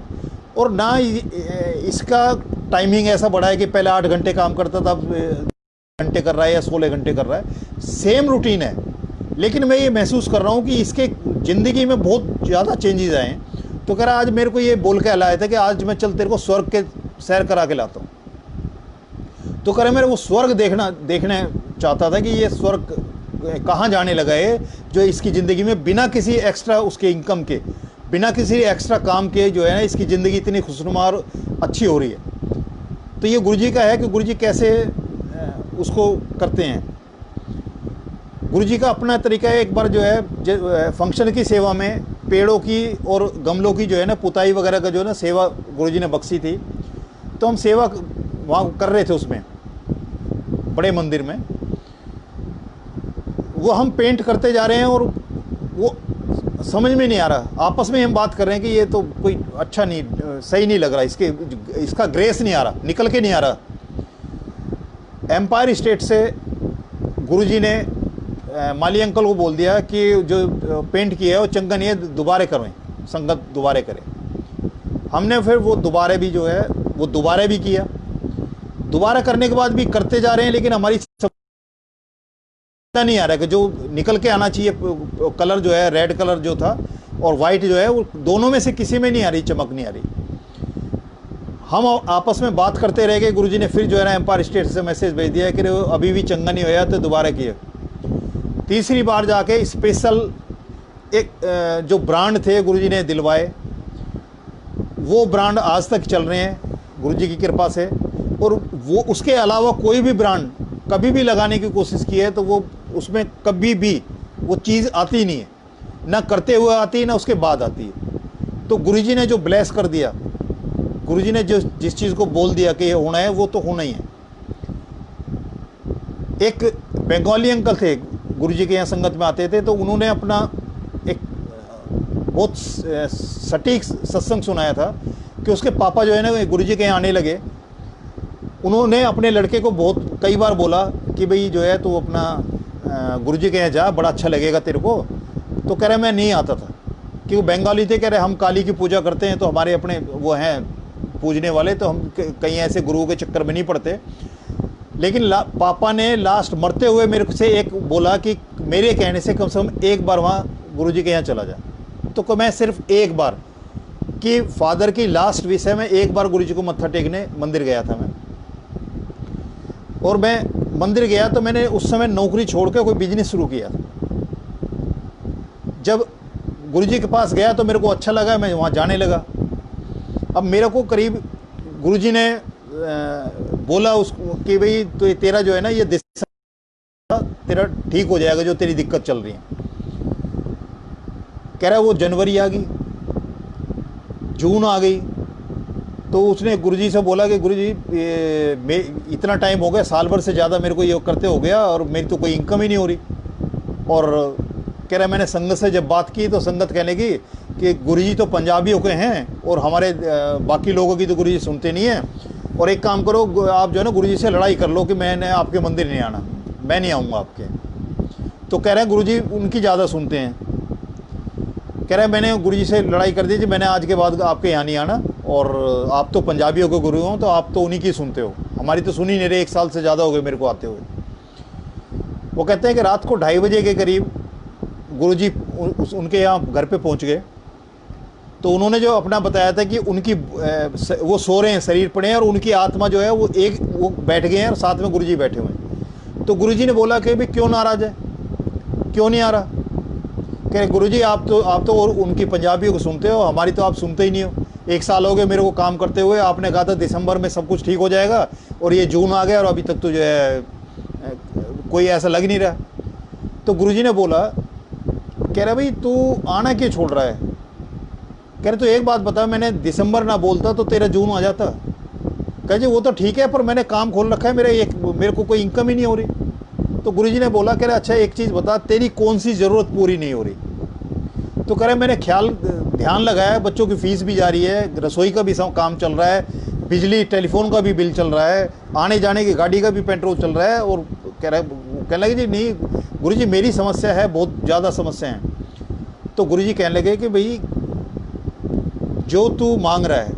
और ना इसका टाइमिंग ऐसा बड़ा है कि पहले 8 घंटे काम करता था, अब घंटे कर रहा है या 16 घंटे कर रहा है। सेम रूटीन है, लेकिन मैं ये महसूस कर रहा हूँ कि इसके ज़िंदगी में बहुत ज़्यादा चेंजेस आए हैं। तो कह रहा आज मेरे को ये बोल के लाया था कि आज मैं चल तेरे को स्वर्ग के सैर करा के लाता हूँ। तो कह रहा मेरे वो स्वर्ग देखने चाहता था कि ये स्वर्ग कहाँ जाने लगा है, जो इसकी ज़िंदगी में बिना किसी एक्स्ट्रा उसके इनकम के, बिना किसी एक्स्ट्रा काम के जो है ना इसकी ज़िंदगी इतनी खुशनुमा और अच्छी हो रही है। तो ये गुरुजी का है कि गुरुजी कैसे उसको करते हैं। गुरुजी का अपना तरीका है। एक बार जो है फंक्शन की सेवा में पेड़ों की और गमलों की जो है ना पुताई वगैरह का जो है ना सेवा गुरुजी ने बख्शी थी। तो हम सेवा वहाँ कर रहे थे उसमें बड़े मंदिर में। वो हम पेंट करते जा रहे हैं और वो समझ में नहीं आ रहा, आपस में हम बात कर रहे हैं कि ये तो कोई अच्छा नहीं, सही नहीं लग रहा, इसका ग्रेस नहीं आ रहा, निकल के नहीं आ रहा। एम्पायर स्टेट से गुरुजी ने माली अंकल को बोल दिया कि जो पेंट किया है वो चंगा नहीं है, दोबारा करें, संगत दोबारा करें। हमने फिर वो दोबारा भी जो है वो दोबारा भी किया। दोबारा करने के बाद भी करते जा रहे हैं, लेकिन हमारी नहीं आ रहा है कि जो निकल के आना चाहिए कलर जो है, रेड कलर जो था और वाइट जो है, वो दोनों में से किसी में नहीं आ रही, चमक नहीं आ रही। हम आपस में बात करते रह गए। गुरुजी ने फिर जो है ना एम्पायर स्टेट से मैसेज भेज दिया कि अभी भी चंगा नहीं होया तो दोबारा किए। तीसरी बार जाके स्पेशल एक जो ब्रांड थे गुरुजी ने दिलवाए, वो ब्रांड आज तक चल रहे हैं गुरुजी की कृपा से। और वो उसके अलावा कोई भी ब्रांड कभी भी लगाने की कोशिश की है तो वो उसमें कभी भी वो चीज़ आती नहीं है, ना करते हुए आती है ना उसके बाद आती है। तो गुरुजी ने जो ब्लेस कर दिया, गुरुजी ने जो जिस चीज़ को बोल दिया कि ये होना है वो तो होना ही है। एक बंगाली अंकल थे गुरुजी के यहाँ संगत में आते थे, तो उन्होंने अपना एक बहुत सटीक सत्संग सुनाया था कि उसके पापा जो है ना गुरुजी के यहाँ आने लगे। उन्होंने अपने लड़के को बहुत कई बार बोला कि भाई जो है तो अपना गुरुजी के यहाँ जा, बड़ा अच्छा लगेगा तेरे को। तो कह रहे मैं नहीं आता था, कि वो बंगाली थे। कह रहे हम काली की पूजा करते हैं तो हमारे अपने वो हैं पूजने वाले, तो हम कहीं ऐसे गुरुओं के चक्कर में नहीं पड़ते। लेकिन पापा ने लास्ट मरते हुए मेरे से एक बोला कि मेरे कहने से कम एक बार वहाँ गुरुजी के यहाँ चला जा। तो मैं सिर्फ एक बार कि फादर की लास्ट विश है, मैं एक बार गुरुजी को मत्था टेकने मंदिर गया था मैं। और मैं मंदिर गया तो मैंने उस समय नौकरी छोड़ के कोई बिजनेस शुरू किया। जब गुरुजी के पास गया तो मेरे को अच्छा लगा, मैं वहाँ जाने लगा। अब मेरे को करीब गुरुजी ने बोला उसको कि भाई तो तेरा जो है ना ये दिशा तेरा ठीक हो जाएगा, जो तेरी दिक्कत चल रही है। कह रहा है वो जनवरी आ गई, जून आ गई तो उसने गुरुजी से बोला कि गुरुजी इतना टाइम हो गया, साल भर से ज़्यादा मेरे को ये करते हो गया और मेरी तो कोई इनकम ही नहीं हो रही। और कह रहा मैंने संगत से जब बात की तो संगत कहने लगी कि गुरुजी तो पंजाबियों के हैं और हमारे बाकी लोगों की तो गुरुजी सुनते नहीं हैं, और एक काम करो आप जो है ना गुरुजी से लड़ाई कर लो कि मैंने आपके मंदिर नहीं आना, मैं नहीं आऊँगा आपके। तो कह रहे हैं गुरुजी उनकी ज़्यादा सुनते हैं। कह रहे हैं मैंने गुरुजी से लड़ाई कर दी जी, मैंने आज के बाद आपके यहाँ नहीं आना, और आप तो पंजाबियों के गुरु हो तो आप तो उन्हीं की सुनते हो, हमारी तो सुनी नहीं रहे, 1 साल से ज़्यादा हो गए मेरे को आते हुए। वो कहते हैं कि रात को 2:30 बजे के करीब गुरुजी उनके यहाँ घर पे पहुँच गए। तो उन्होंने जो अपना बताया था कि उनकी वो सो रहे हैं, शरीर पड़े हैं, और उनकी आत्मा जो है वो बैठ गए हैं और साथ में गुरुजी बैठे हुए हैं। तो गुरुजी ने बोला कि भाई क्यों नाराज़ है, क्यों नहीं आ रहा? कह रहे गुरुजी आप तो और उनकी पंजाबियों को सुनते हो, हमारी तो आप सुनते ही नहीं हो। 1 साल हो गए मेरे को काम करते हुए, आपने कहा था दिसंबर में सब कुछ ठीक हो जाएगा और ये जून आ गया और अभी तक तो जो है कोई ऐसा लग नहीं रहा। तो गुरुजी ने बोला, कह रहा भाई तू आना क्यों छोड़ रहा है? कह रहे तो एक बात बता, मैंने दिसंबर ना बोलता तो तेरा जून आ जाता। कह जी वो तो ठीक है पर मैंने काम खोल रखा है, मेरे को कोई इनकम ही नहीं हो रही। तो गुरुजी ने बोला, कह रहे अच्छा एक चीज़ बता, तेरी कौन सी ज़रूरत पूरी नहीं हो रही? तो कह रहे मैंने ध्यान लगाया, बच्चों की फ़ीस भी जा रही है, रसोई का भी काम चल रहा है, बिजली टेलीफोन का भी बिल चल रहा है, आने जाने की गाड़ी का भी पेट्रोल चल रहा है। और कहने लगे जी नहीं गुरुजी मेरी समस्या है, बहुत ज़्यादा समस्या है। तो गुरुजी कहने लगे कि भाई जो तू मांग रहा है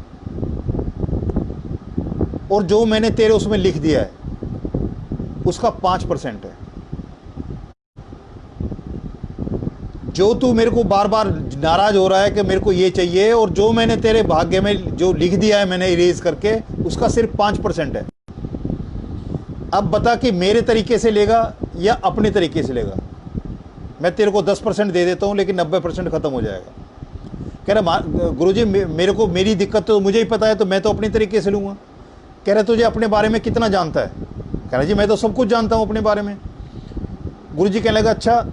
और जो मैंने तेरे उसमें लिख दिया है उसका 5% है। जो तू मेरे को बार बार नाराज हो रहा है कि मेरे को ये चाहिए, और जो मैंने तेरे भाग्य में जो लिख दिया है मैंने इरेज करके, उसका सिर्फ 5% है। अब बता कि मेरे तरीके से लेगा या अपने तरीके से लेगा? मैं तेरे को 10% दे देता हूँ लेकिन 90% ख़त्म हो जाएगा। कह रहा गुरुजी मेरे को मेरी दिक्कत तो मुझे ही पता है, तो मैं तो अपने तरीके से लूँगा। कह रहे तुझे अपने बारे में कितना जानता है? कह रहा जी मैं तो सब कुछ जानता हूँ अपने बारे में। गुरुजी कहने लगा अच्छा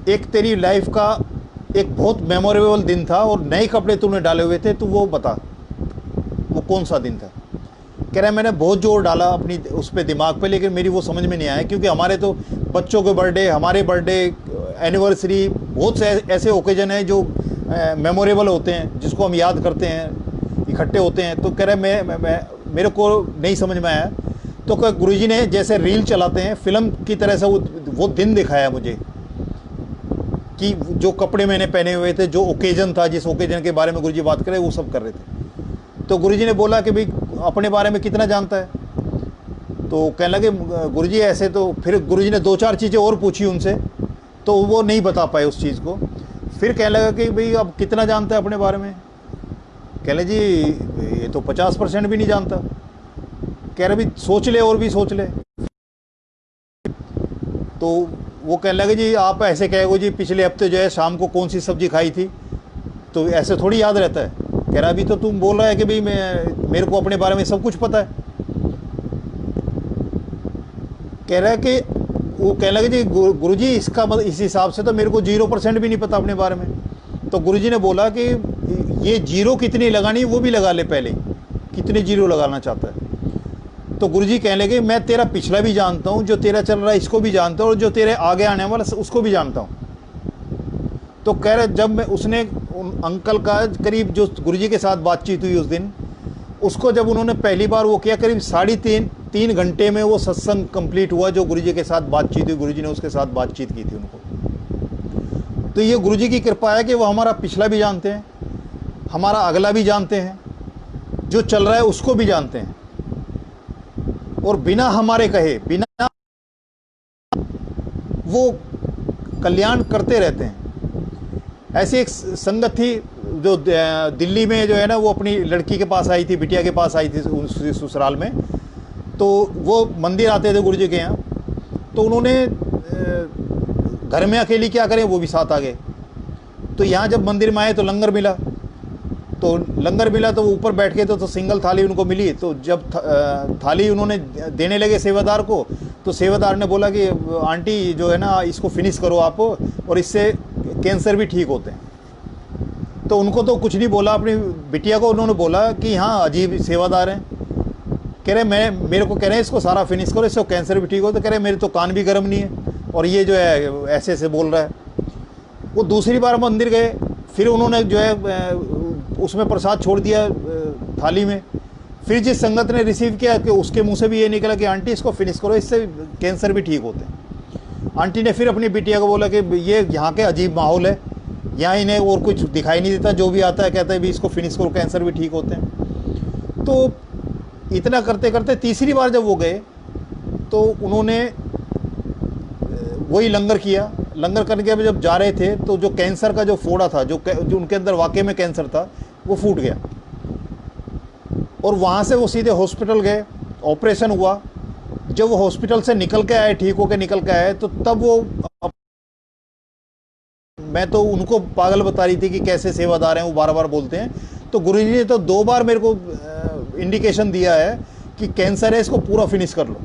एक तेरी लाइफ का एक बहुत मेमोरेबल दिन था और नए कपड़े तूने डाले हुए थे, तो वो बता वो कौन सा दिन था? कह रहा है मैंने बहुत जोर डाला अपनी उस पर दिमाग पे, लेकिन मेरी वो समझ में नहीं आया, क्योंकि हमारे तो बच्चों के बर्थडे, हमारे बर्थडे, एनिवर्सरी, बहुत से ऐसे ओकेजन हैं जो मेमोरेबल होते हैं जिसको हम याद करते हैं, इकट्ठे होते हैं। तो कह रहे मैं मेरे को नहीं समझ में आया। तो गुरुजी ने जैसे रील चलाते हैं फिल्म की तरह से वो दिन दिखाया मुझे कि जो कपड़े मैंने पहने हुए थे, जो ओकेजन था, जिस ओकेजन के बारे में गुरुजी बात कर रहे वो सब कर रहे थे। तो गुरुजी ने बोला कि भाई अपने बारे में कितना जानता है? तो कहने लगे गुरुजी ऐसे, तो फिर गुरुजी ने 2-4 चीज़ें और पूछी उनसे, तो वो नहीं बता पाए उस चीज़ को। फिर कहने लगा कि भाई अब कितना जानता है अपने बारे में? कह ले जी ये तो 50% भी नहीं जानता। कह रहे भाई सोच ले और भी सोच ले। तो वो कहने लगे जी आप ऐसे कहोगे जी पिछले हफ्ते जो है शाम को कौन सी सब्जी खाई थी, तो ऐसे थोड़ी याद रहता है। कह रहा अभी तो तुम बोल रहा है कि भाई मेरे को अपने बारे में सब कुछ पता है। कह रहा है कि वो कहने लगे जी गुरुजी इसका मतलब इस हिसाब से तो मेरे को 0% भी नहीं पता अपने बारे में। तो गुरुजी ने बोला कि ये 0 कितनी लगानी वो भी लगा ले पहले, कितने 0 लगाना चाहता है। तो गुरुजी कहने लगे मैं तेरा पिछला भी जानता हूँ, जो तेरा चल रहा है इसको भी जानता हूँ, और जो तेरे आगे आने वाला उसको भी जानता हूँ। तो कह रहे जब मैं उसने अंकल का करीब जो गुरुजी के साथ बातचीत हुई उस दिन, उसको जब उन्होंने पहली बार वो किया, करीब 3.5 घंटे में वो सत्संग कंप्लीट हुआ जो गुरुजी के साथ बातचीत हुई। गुरुजी ने उसके साथ बातचीत की थी उनको। तो ये गुरुजी की कृपा है कि वो हमारा पिछला भी जानते हैं, हमारा अगला भी जानते हैं, जो चल रहा है उसको भी जानते हैं, और बिना हमारे कहे, बिना वो कल्याण करते रहते हैं। ऐसी एक संगत थी जो दिल्ली में जो है ना, वो अपनी लड़की के पास आई थी, बिटिया के पास आई थी ससुराल में। तो वो मंदिर आते थे गुरुजी के यहाँ, तो उन्होंने घर में अकेली क्या करें, वो भी साथ आ गए। तो यहाँ जब मंदिर में आए तो लंगर मिला, तो ऊपर बैठ के तो सिंगल थाली उनको मिली। तो जब थाली उन्होंने देने लगे सेवादार को, तो सेवादार ने बोला कि आंटी जो है ना इसको फिनिश करो आप, और इससे कैंसर भी ठीक होते हैं। तो उनको तो कुछ नहीं बोला, अपनी बिटिया को उन्होंने बोला कि हाँ अजीब सेवादार हैं। कह रहे मेरे को कह रहे हैं इसको सारा फिनिश करो, इसको कैंसर भी ठीक हो। तो कह रहे मेरे तो कान भी गर्म नहीं है और ये जो है ऐसे ऐसे बोल रहा है। वो दूसरी बार मंदिर गए, फिर उन्होंने जो है उसमें प्रसाद छोड़ दिया थाली में। फिर जिस संगत ने रिसीव किया कि उसके मुंह से भी ये निकला कि आंटी इसको फिनिश करो, इससे कैंसर भी ठीक होते हैं। आंटी ने फिर अपनी बिटिया को बोला कि ये यहाँ के अजीब माहौल है, यहाँ इन्हें और कुछ दिखाई नहीं देता, जो भी आता है कहता है भी इसको फिनिश करो, कैंसर भी ठीक होते हैं। तो इतना करते करते तीसरी बार जब वो गए तो उन्होंने वही लंगर किया। लंगर करने के बाद जब जा रहे थे तो जो कैंसर का जो फोड़ा था, जो उनके अंदर वाकई में कैंसर था, वो फूट गया और वहाँ से वो सीधे हॉस्पिटल गए, ऑपरेशन हुआ। जब वो हॉस्पिटल से निकल के आए, ठीक होकर निकल के आए, तो तब वो, मैं तो उनको पागल बता रही थी कि कैसे सेवादार हैं, वो बार बार बोलते हैं। तो गुरुजी ने तो 2 बार मेरे को इंडिकेशन दिया है कि कैंसर है, इसको पूरा फिनिश कर लो।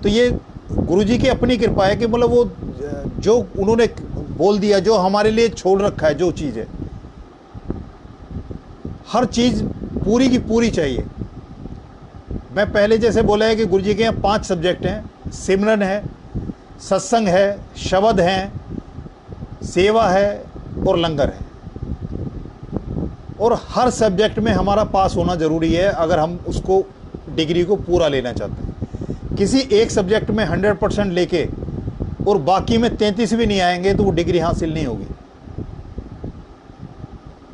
तो ये गुरुजी की अपनी कृपा है कि मतलब वो जो उन्होंने बोल दिया, जो हमारे लिए छोड़ रखा है, जो चीज़ है, हर चीज़ पूरी की पूरी चाहिए। मैं पहले जैसे बोला है कि गुरुजी के यहाँ 5 सब्जेक्ट हैं, सिमरन है, सत्संग है, शब्द हैं, सेवा है और लंगर है। और हर सब्जेक्ट में हमारा पास होना ज़रूरी है अगर हम उसको डिग्री को पूरा लेना चाहते हैं। किसी एक सब्जेक्ट में 100% लेके और बाकी में 33 भी नहीं आएंगे तो वो डिग्री हासिल नहीं होगी।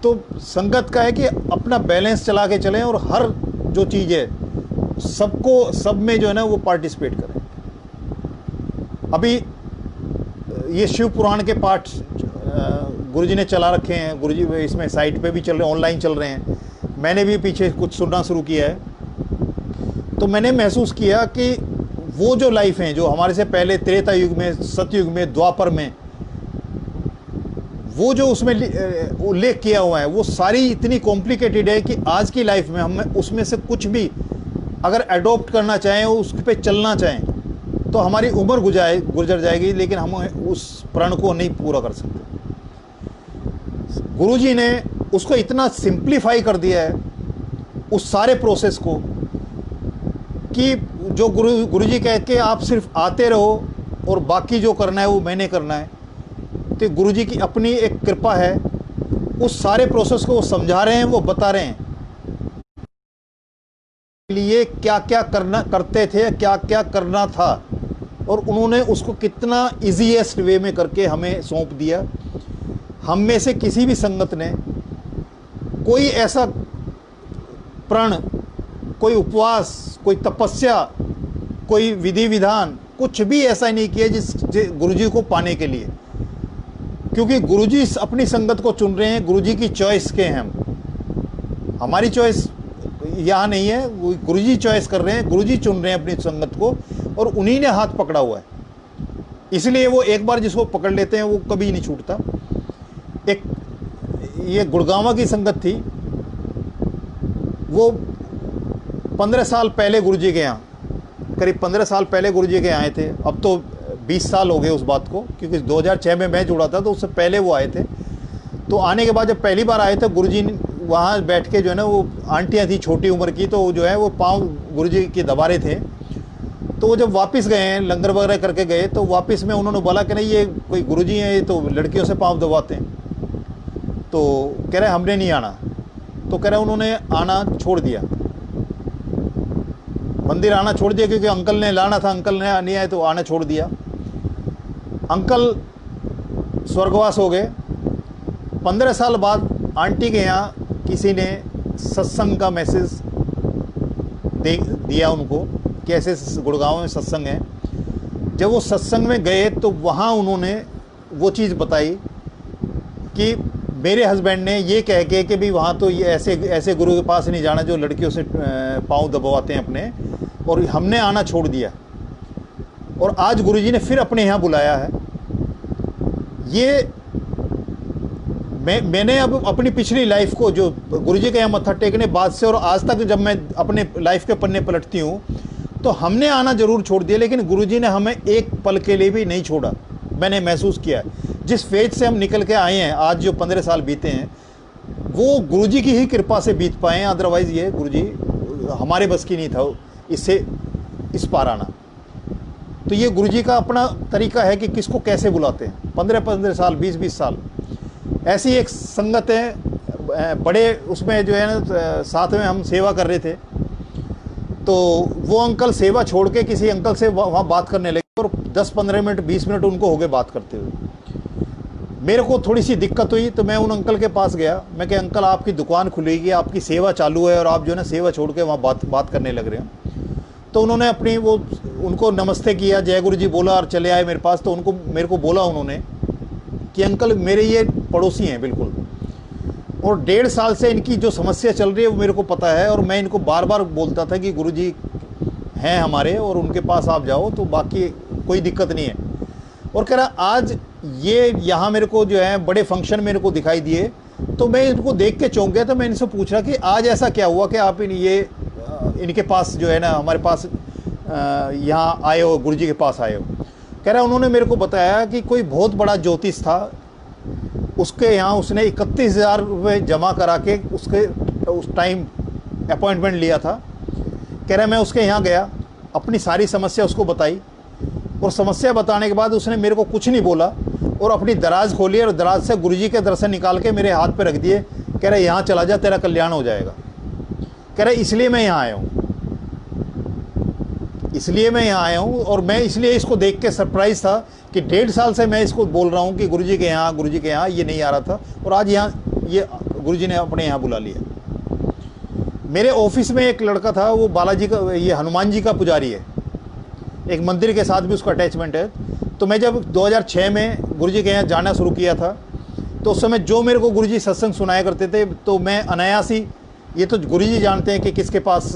तो संगत का है कि अपना बैलेंस चला के चलें और हर जो चीज़ है सबको, सब में जो है ना वो पार्टिसिपेट करें। अभी ये शिव पुराण के पाठ गुरुजी ने चला रखे हैं, गुरुजी इसमें साइट पे भी चल रहे हैं, ऑनलाइन चल रहे हैं। मैंने भी पीछे कुछ सुनना शुरू किया है। तो मैंने महसूस किया कि वो जो लाइफ हैं जो हमारे से पहले त्रेता युग में, सतयुग में, द्वापर में, वो जो उसमें उल्लेख किया हुआ है, वो सारी इतनी कॉम्प्लिकेटेड है कि आज की लाइफ में हम उसमें से कुछ भी अगर एडॉप्ट करना चाहें, उस पे चलना चाहें, तो हमारी उम्र गुजर जाएगी, लेकिन हम उस प्रण को नहीं पूरा कर सकते। गुरुजी ने उसको इतना सिंप्लीफाई कर दिया है उस सारे प्रोसेस को कि जो गुरुजी कह के आप सिर्फ आते रहो और बाकी जो करना है वो मैंने करना है। तो गुरुजी की अपनी एक कृपा है, उस सारे प्रोसेस को वो समझा रहे हैं, वो बता रहे हैं लिए क्या क्या करते थे, क्या क्या करना था, और उन्होंने उसको कितना इजीएस्ट वे में करके हमें सौंप दिया। हम में से किसी भी संगत ने कोई ऐसा प्रण, कोई उपवास, कोई तपस्या, कोई विधि विधान, कुछ भी ऐसा नहीं किया जिस गुरुजी को पाने के लिए, क्योंकि गुरुजी अपनी संगत को चुन रहे हैं। गुरुजी की चॉइस के हैं हम, हमारी चॉइस यहाँ नहीं है, गुरुजी चॉइस कर रहे हैं, गुरुजी चुन रहे हैं अपनी संगत को, और उन्हीं ने हाथ पकड़ा हुआ है। इसलिए वो एक बार जिसको पकड़ लेते हैं वो कभी नहीं छूटता। एक ये गुड़गांव की संगत थी, वो 15 साल पहले गुरुजी के यहाँ, करीब 15 साल पहले गुरुजी के आए थे। अब तो 20 साल हो गए उस बात को, क्योंकि 2006 में मैं जुड़ा था, तो उससे पहले वो आए थे। तो आने के बाद जब पहली बार आए थे, गुरुजी वहाँ बैठ के जो है ना, वो आंटियाँ थी छोटी उम्र की, तो जो है वो पाँव गुरुजी के दबा रहे थे। तो वो जब वापस गए हैं, लंगर वगैरह करके गए, तो वापस में उन्होंने बोला कि नहीं ये कोई गुरुजी हैं, ये तो लड़कियों से पाँव दबाते हैं। तो कह रहे हमने नहीं आना। तो कह रहे उन्होंने आना छोड़ दिया, मंदिर आना छोड़ दिया, क्योंकि अंकल ने लाना था, अंकल ने नहीं आए तो आना छोड़ दिया। अंकल स्वर्गवास हो गए। 15 साल बाद आंटी के यहाँ किसी ने सत्संग का मैसेज दिया उनको कि ऐसे गुड़गांव में सत्संग है। जब वो सत्संग में गए तो वहाँ उन्होंने वो चीज़ बताई कि मेरे हस्बैंड ने ये कह के कि भी वहाँ तो ये ऐसे गुरु के पास नहीं जाना जो लड़कियों से पाँव दबाते हैं अपने, और हमने आना छोड़ दिया। और आज गुरुजी ने फिर अपने यहाँ बुलाया है। ये मैंने अब अपनी पिछली लाइफ को, जो गुरुजी के यहाँ मत्था टेकने बाद से और आज तक जब मैं अपने लाइफ के पन्ने पलटती हूँ, तो हमने आना ज़रूर छोड़ दिया, लेकिन गुरुजी ने हमें एक पल के लिए भी नहीं छोड़ा। मैंने महसूस किया है जिस फेज से हम निकल के आए हैं, आज जो 15 साल बीते हैं, वो गुरुजी की ही कृपा से बीत पाए हैं। अदरवाइज़ ये गुरुजी हमारे बस की नहीं था इससे इस पार आना। तो ये गुरुजी का अपना तरीका है कि किसको कैसे बुलाते हैं। 15-15 साल, 20-20 साल ऐसी एक संगत है, बड़े उसमें जो है ना, साथ में हम सेवा कर रहे थे। तो वो अंकल सेवा छोड़ के किसी अंकल से वहाँ बात करने लगे और 10-15 मिनट 20 मिनट उनको हो गए बात करते हुए। मेरे को थोड़ी सी दिक्कत हुई तो मैं उन अंकल के पास गया। मैं कहा अंकल आपकी दुकान खुलेगी, आपकी सेवा चालू है और आप जो है ना सेवा छोड़ के वहाँ बात करने लग रहे हैं। तो उन्होंने अपनी उनको नमस्ते किया, जय गुरु जी बोला और चले आए मेरे पास। तो मेरे को बोला उन्होंने कि अंकल मेरे ये पड़ोसी हैं बिल्कुल, और 1.5 साल से इनकी जो समस्या चल रही है वो मेरे को पता है, और मैं इनको बार बार बोलता था कि गुरुजी हैं हमारे और उनके पास आप जाओ तो बाकी कोई दिक्कत नहीं है। और कह रहा आज ये यहाँ मेरे को जो है बड़े फंक्शन मेरे को दिखाई दिए, तो मैं इनको देख के चौंक गया। तो मैं इनसे पूछ रहा कि आज ऐसा क्या हुआ कि आप इनके पास जो है ना हमारे पास यहाँ आए हो, गुरुजी के पास आए हो। कह रहा उन्होंने मेरे को बताया कि कोई बहुत बड़ा ज्योतिष था, उसके यहाँ उसने 31,000 रुपये जमा करा के उस टाइम अपॉइंटमेंट लिया था। कह रहा मैं उसके यहाँ गया, अपनी सारी समस्या उसको बताई, और समस्या बताने के बाद उसने मेरे को कुछ नहीं बोला और अपनी दराज खोली और दराज से गुरुजी के दर्शन निकाल के मेरे हाथ पे रख दिए। कह रहा यहाँ चला जा, तेरा कल्याण हो जाएगा। कह रहा इसलिए मैं यहाँ आया हूँ, इसलिए मैं यहाँ आया हूँ। और मैं इसलिए इसको देख के सरप्राइज था कि 1.5 साल से मैं इसको बोल रहा हूँ कि गुरुजी के यहाँ ये नहीं आ रहा था, और आज यहाँ ये गुरुजी ने अपने यहाँ बुला लिया। मेरे ऑफिस में एक लड़का था, वो बालाजी का, ये हनुमान जी का पुजारी है, एक मंदिर के साथ भी उसका अटैचमेंट है। तो मैं जब 2006 में गुरुजी के यहाँ जाना शुरू किया था, तो उस समय जो मेरे को गुरुजी सत्संग सुनाया करते थे, तो मैं अनायास ही, ये तो गुरुजी जानते हैं कि किसके पास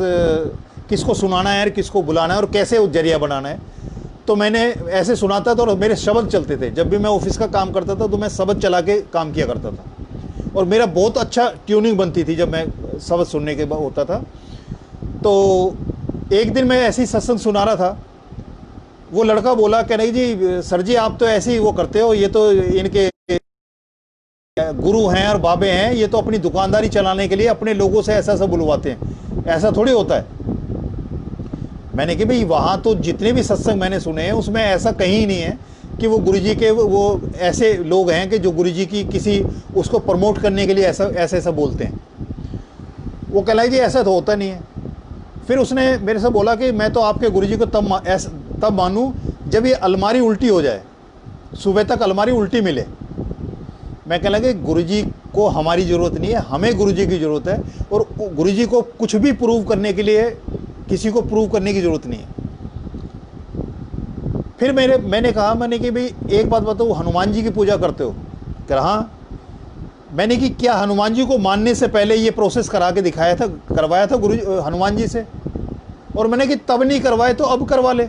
किसको सुनाना है और किसको बुलाना है और कैसे वो जरिया बनाना है। तो मैंने ऐसे सुनाता था और मेरे शब्द चलते थे। जब भी मैं ऑफिस का काम करता था तो मैं शब्द चला के काम किया करता था, और मेरा बहुत अच्छा ट्यूनिंग बनती थी जब मैं शब्द सुनने के बाद होता था। तो एक दिन मैं ऐसी सत्संग सुना रहा था, वो लड़का बोला कह नहीं जी सर जी आप तो ऐसे ही वो करते हो, ये तो इनके गुरु हैं और बाबे हैं, ये तो अपनी दुकानदारी चलाने के लिए अपने लोगों से ऐसा बुलवाते हैं, ऐसा थोड़ी होता है। मैंने कि भाई वहाँ तो जितने भी सत्संग मैंने सुने हैं उसमें ऐसा कहीं नहीं है कि वो गुरुजी के वो ऐसे लोग हैं कि जो गुरुजी की किसी उसको प्रमोट करने के लिए ऐसा बोलते हैं। वो कह जी ऐसा तो होता नहीं है। फिर उसने मेरे से बोला कि मैं तो आपके गुरुजी को तब मानूं जब ये अलमारी उल्टी हो जाए, सुबह तक अलमारी उल्टी मिले। मैं कह लगा गुरुजी को हमारी ज़रूरत नहीं है, हमें गुरुजी की ज़रूरत है, और गुरुजी को कुछ भी प्रूव करने के लिए किसी को प्रूव करने की ज़रूरत नहीं है। फिर मैंने कहा कि भाई एक बात बताओ, हनुमान जी की पूजा करते हो? कह रहा हाँ। मैंने कि क्या हनुमान जी को मानने से पहले ये प्रोसेस करवाया था गुरु हनुमान जी से? और मैंने कि तब नहीं करवाए तो अब करवा ले।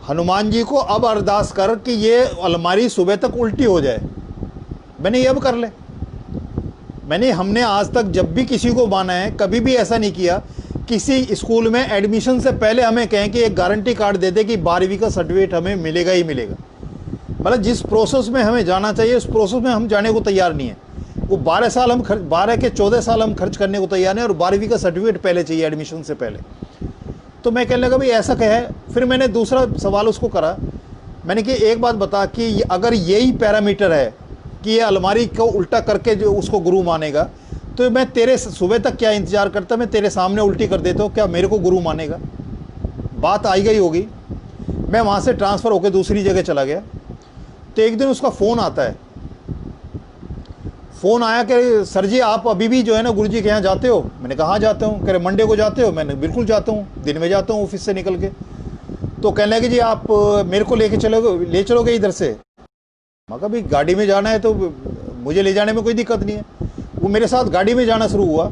हनुमान जी को अब अरदास कर कि ये अलमारी सुबह तक उल्टी हो जाए। मैंने ये अब कर ले। हमने आज तक जब भी किसी को माना है कभी भी ऐसा नहीं किया किसी स्कूल में एडमिशन से पहले हमें कहें कि एक गारंटी कार्ड दे दे कि 12वीं का सर्टिफिकेट हमें मिलेगा ही मिलेगा। मतलब जिस प्रोसेस में हमें जाना चाहिए उस प्रोसेस में हम जाने को तैयार नहीं है। वो 12 के 14 साल हम खर्च करने को तैयार हैं, और 12वीं का सर्टिफिकेट पहले चाहिए एडमिशन से पहले। तो मैं कहने लगा भाई ऐसा कहे। फिर मैंने दूसरा सवाल उसको करा, मैंने कि एक बात बता कि अगर यही पैरामीटर है कि ये अलमारी को उल्टा करके जो उसको गुरु मानेगा, तो मैं तेरे सुबह तक क्या इंतज़ार करता, मैं तेरे सामने उल्टी कर देता हूँ, क्या मेरे को गुरु मानेगा? बात आई गई होगी। मैं वहाँ से ट्रांसफ़र होकर दूसरी जगह चला गया। तो एक दिन उसका फ़ोन आता है। फ़ोन आया कि सर जी आप अभी भी जो है ना गुरुजी के यहाँ जाते हो? मैंने कहा हाँ जाता हूँ। कह रहे मंडे को जाते हो? मैंने बिल्कुल जाता हूँ, दिन में जाता हूँ ऑफिस से निकल के। तो कहने लगे जी आप मेरे को ले चलोगे इधर से? मैं कहा भाई गाड़ी में जाना है तो मुझे ले जाने में कोई दिक्कत नहीं है। वो मेरे साथ गाड़ी में जाना शुरू हुआ।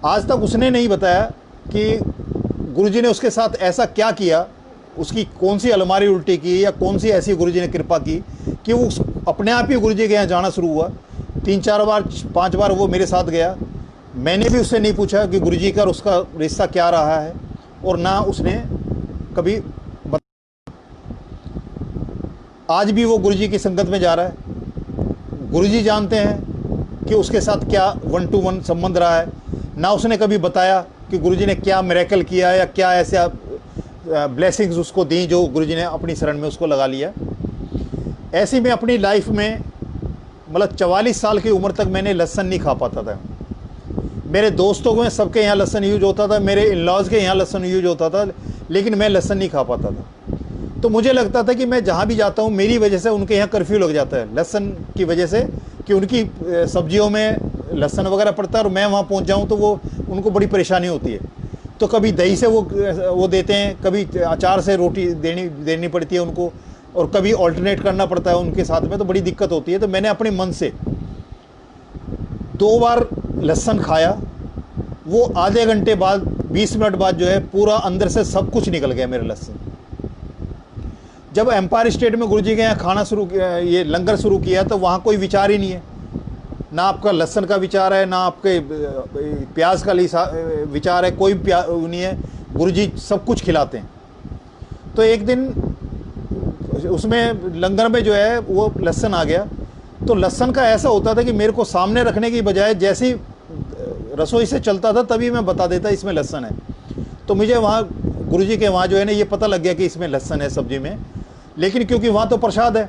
आज तक उसने नहीं बताया कि गुरुजी ने उसके साथ ऐसा क्या किया, उसकी कौन सी अलमारी उल्टी की या कौन सी ऐसी गुरुजी ने कृपा की कि वो अपने आप ही गुरुजी के यहाँ जाना शुरू हुआ। 3-4 बार 5 बार वो मेरे साथ गया। मैंने भी उससे नहीं पूछा कि गुरुजी का और उसका रिश्ता क्या रहा है, और ना उसने कभी आज भी वो गुरुजी की संगत में जा रहा है। गुरुजी जानते हैं कि उसके साथ क्या 1 to 1 संबंध रहा है। ना उसने कभी बताया कि गुरुजी ने क्या मिरेकल किया या क्या ऐसा ब्लेसिंग्स उसको दी जो गुरुजी ने अपनी शरण में उसको लगा लिया। ऐसी में अपनी लाइफ में मतलब 44 साल की उम्र तक मैंने लहसुन नहीं खा पाता था। मेरे दोस्तों में सबके यहाँ लहसुन यूज होता था, मेरे इन लॉज के यहाँ लहसुन यूज होता था, लेकिन मैं लहसुन नहीं खा पाता था। तो मुझे लगता था कि मैं जहाँ भी जाता हूँ मेरी वजह से उनके यहाँ कर्फ्यू लग जाता है लहसुन की वजह से, कि उनकी सब्जियों में लहसुन वगैरह पड़ता है और मैं वहाँ पहुँच जाऊँ तो वो उनको बड़ी परेशानी होती है। तो कभी दही से वो देते हैं, कभी अचार से रोटी देनी पड़ती है उनको, और कभी ऑल्टरनेट करना पड़ता है उनके साथ में, तो बड़ी दिक्कत होती है। तो मैंने अपने मन से 2 बार लहसुन खाया। वो आधे घंटे बाद 20 मिनट बाद जो है पूरा अंदर से सब कुछ निकल गया मेरे लहसुन। जब एम्पायर स्टेट में गुरुजी के यहाँ खाना शुरू किया, ये लंगर शुरू किया, तो वहाँ कोई विचार ही नहीं है, ना आपका लहसुन का विचार है, ना आपके प्याज का विचार है, कोई नहीं है। गुरुजी सब कुछ खिलाते हैं। तो एक दिन उसमें लंगर में जो है वो लहसुन आ गया। तो लहसुन का ऐसा होता था कि मेरे को सामने रखने की बजाय जैसी रसोई से चलता था तभी मैं बता देता इसमें लहसुन है। तो मुझे वहाँ गुरुजी के वहाँ जो है ना ये पता लग गया कि इसमें लहसुन है सब्जी में। लेकिन क्योंकि वहाँ तो प्रसाद है,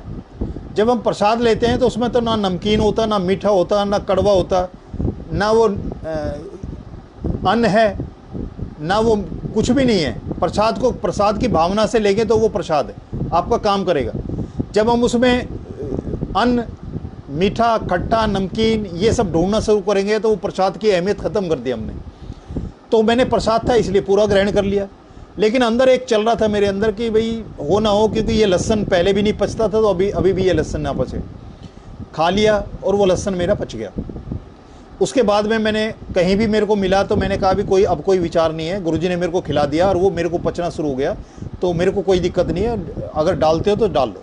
जब हम प्रसाद लेते हैं तो उसमें तो ना नमकीन होता, ना मीठा होता, ना कड़वा होता, ना वो अन्न है, ना वो कुछ भी नहीं है। प्रसाद को प्रसाद की भावना से लेंगे तो वो प्रसाद है, आपका काम करेगा। जब हम उसमें अन्न, मीठा, खट्टा, नमकीन ये सब ढूंढना शुरू करेंगे तो वो प्रसाद की अहमियत ख़त्म कर दी हमने। तो मैंने प्रसाद था इसलिए पूरा ग्रहण कर लिया। लेकिन अंदर एक चल रहा था मेरे अंदर कि भाई हो ना हो, क्योंकि ये लहसुन पहले भी नहीं पचता था तो अभी भी ये लहसुन ना पचे। खा लिया और वो लहसुन मेरा पच गया। उसके बाद में मैंने कहीं भी मेरे को मिला तो मैंने कहा भी अब कोई विचार नहीं है, गुरुजी ने मेरे को खिला दिया और वो मेरे को पचना शुरू हो गया, तो मेरे को कोई दिक्कत नहीं है, अगर डालते हो तो डाल लो।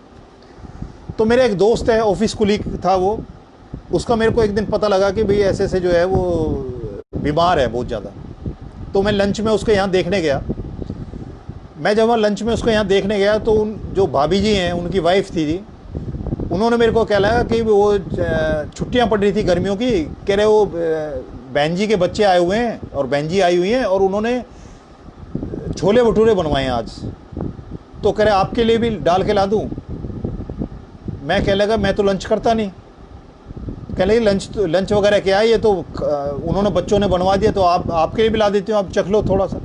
तो मेरा एक दोस्त है, ऑफिस कुलीग था वो, उसका मेरे को एक दिन पता लगा कि भाई ऐसे ऐसे जो है वो बीमार है बहुत ज़्यादा। तो मैं लंच में उसके यहाँ देखने गया। मैं जब वहाँ लंच में उसको यहाँ देखने गया तो जो भाभी जी हैं उनकी वाइफ थी जी, उन्होंने मेरे को कहलाया कि वो छुट्टियाँ पड़ रही थी गर्मियों की, कह रहे वो बहन जी के बच्चे आए हुए हैं और बहन जी आई हुई हैं और उन्होंने छोले भटूरे बनवाए हैं आज, तो कह रहे आपके लिए भी डाल के ला दूँ। मैं कह लगा मैं तो लंच करता नहीं। कह लगे लंच वगैरह क्या है, ये तो उन्होंने बच्चों ने बनवा दिया, तो आपके लिए भी ला देती हूँ, आप चख लो थोड़ा सा।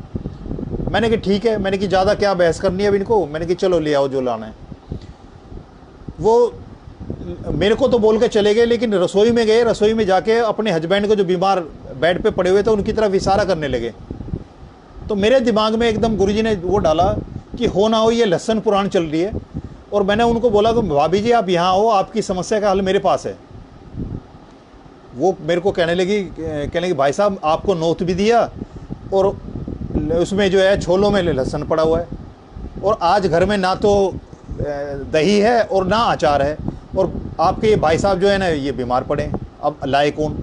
मैंने कहा ठीक है, मैंने कि ज़्यादा क्या बहस करनी है अब इनको, मैंने कि चलो ले आओ जो लाना है। वो मेरे को तो बोल के चले गए, लेकिन रसोई में गए, रसोई में जाके अपने हस्बैंड को जो बीमार बेड पे पड़े हुए थे उनकी तरफ इशारा करने लगे। तो मेरे दिमाग में एकदम गुरुजी ने वो डाला कि हो ना हो ये लहसुन पुराण चल रही है। और मैंने उनको बोला कि भाभी जी आप यहाँ आओ, आपकी समस्या का हल मेरे पास है। वो मेरे को कहने लगी भाई साहब आपको नोट भी दिया और उसमें जो है छोलों में लहसुन पड़ा हुआ है, और आज घर में ना तो दही है और ना अचार है, और आपके भाई साहब जो है ना ये बीमार पड़े, अब लाए कौन।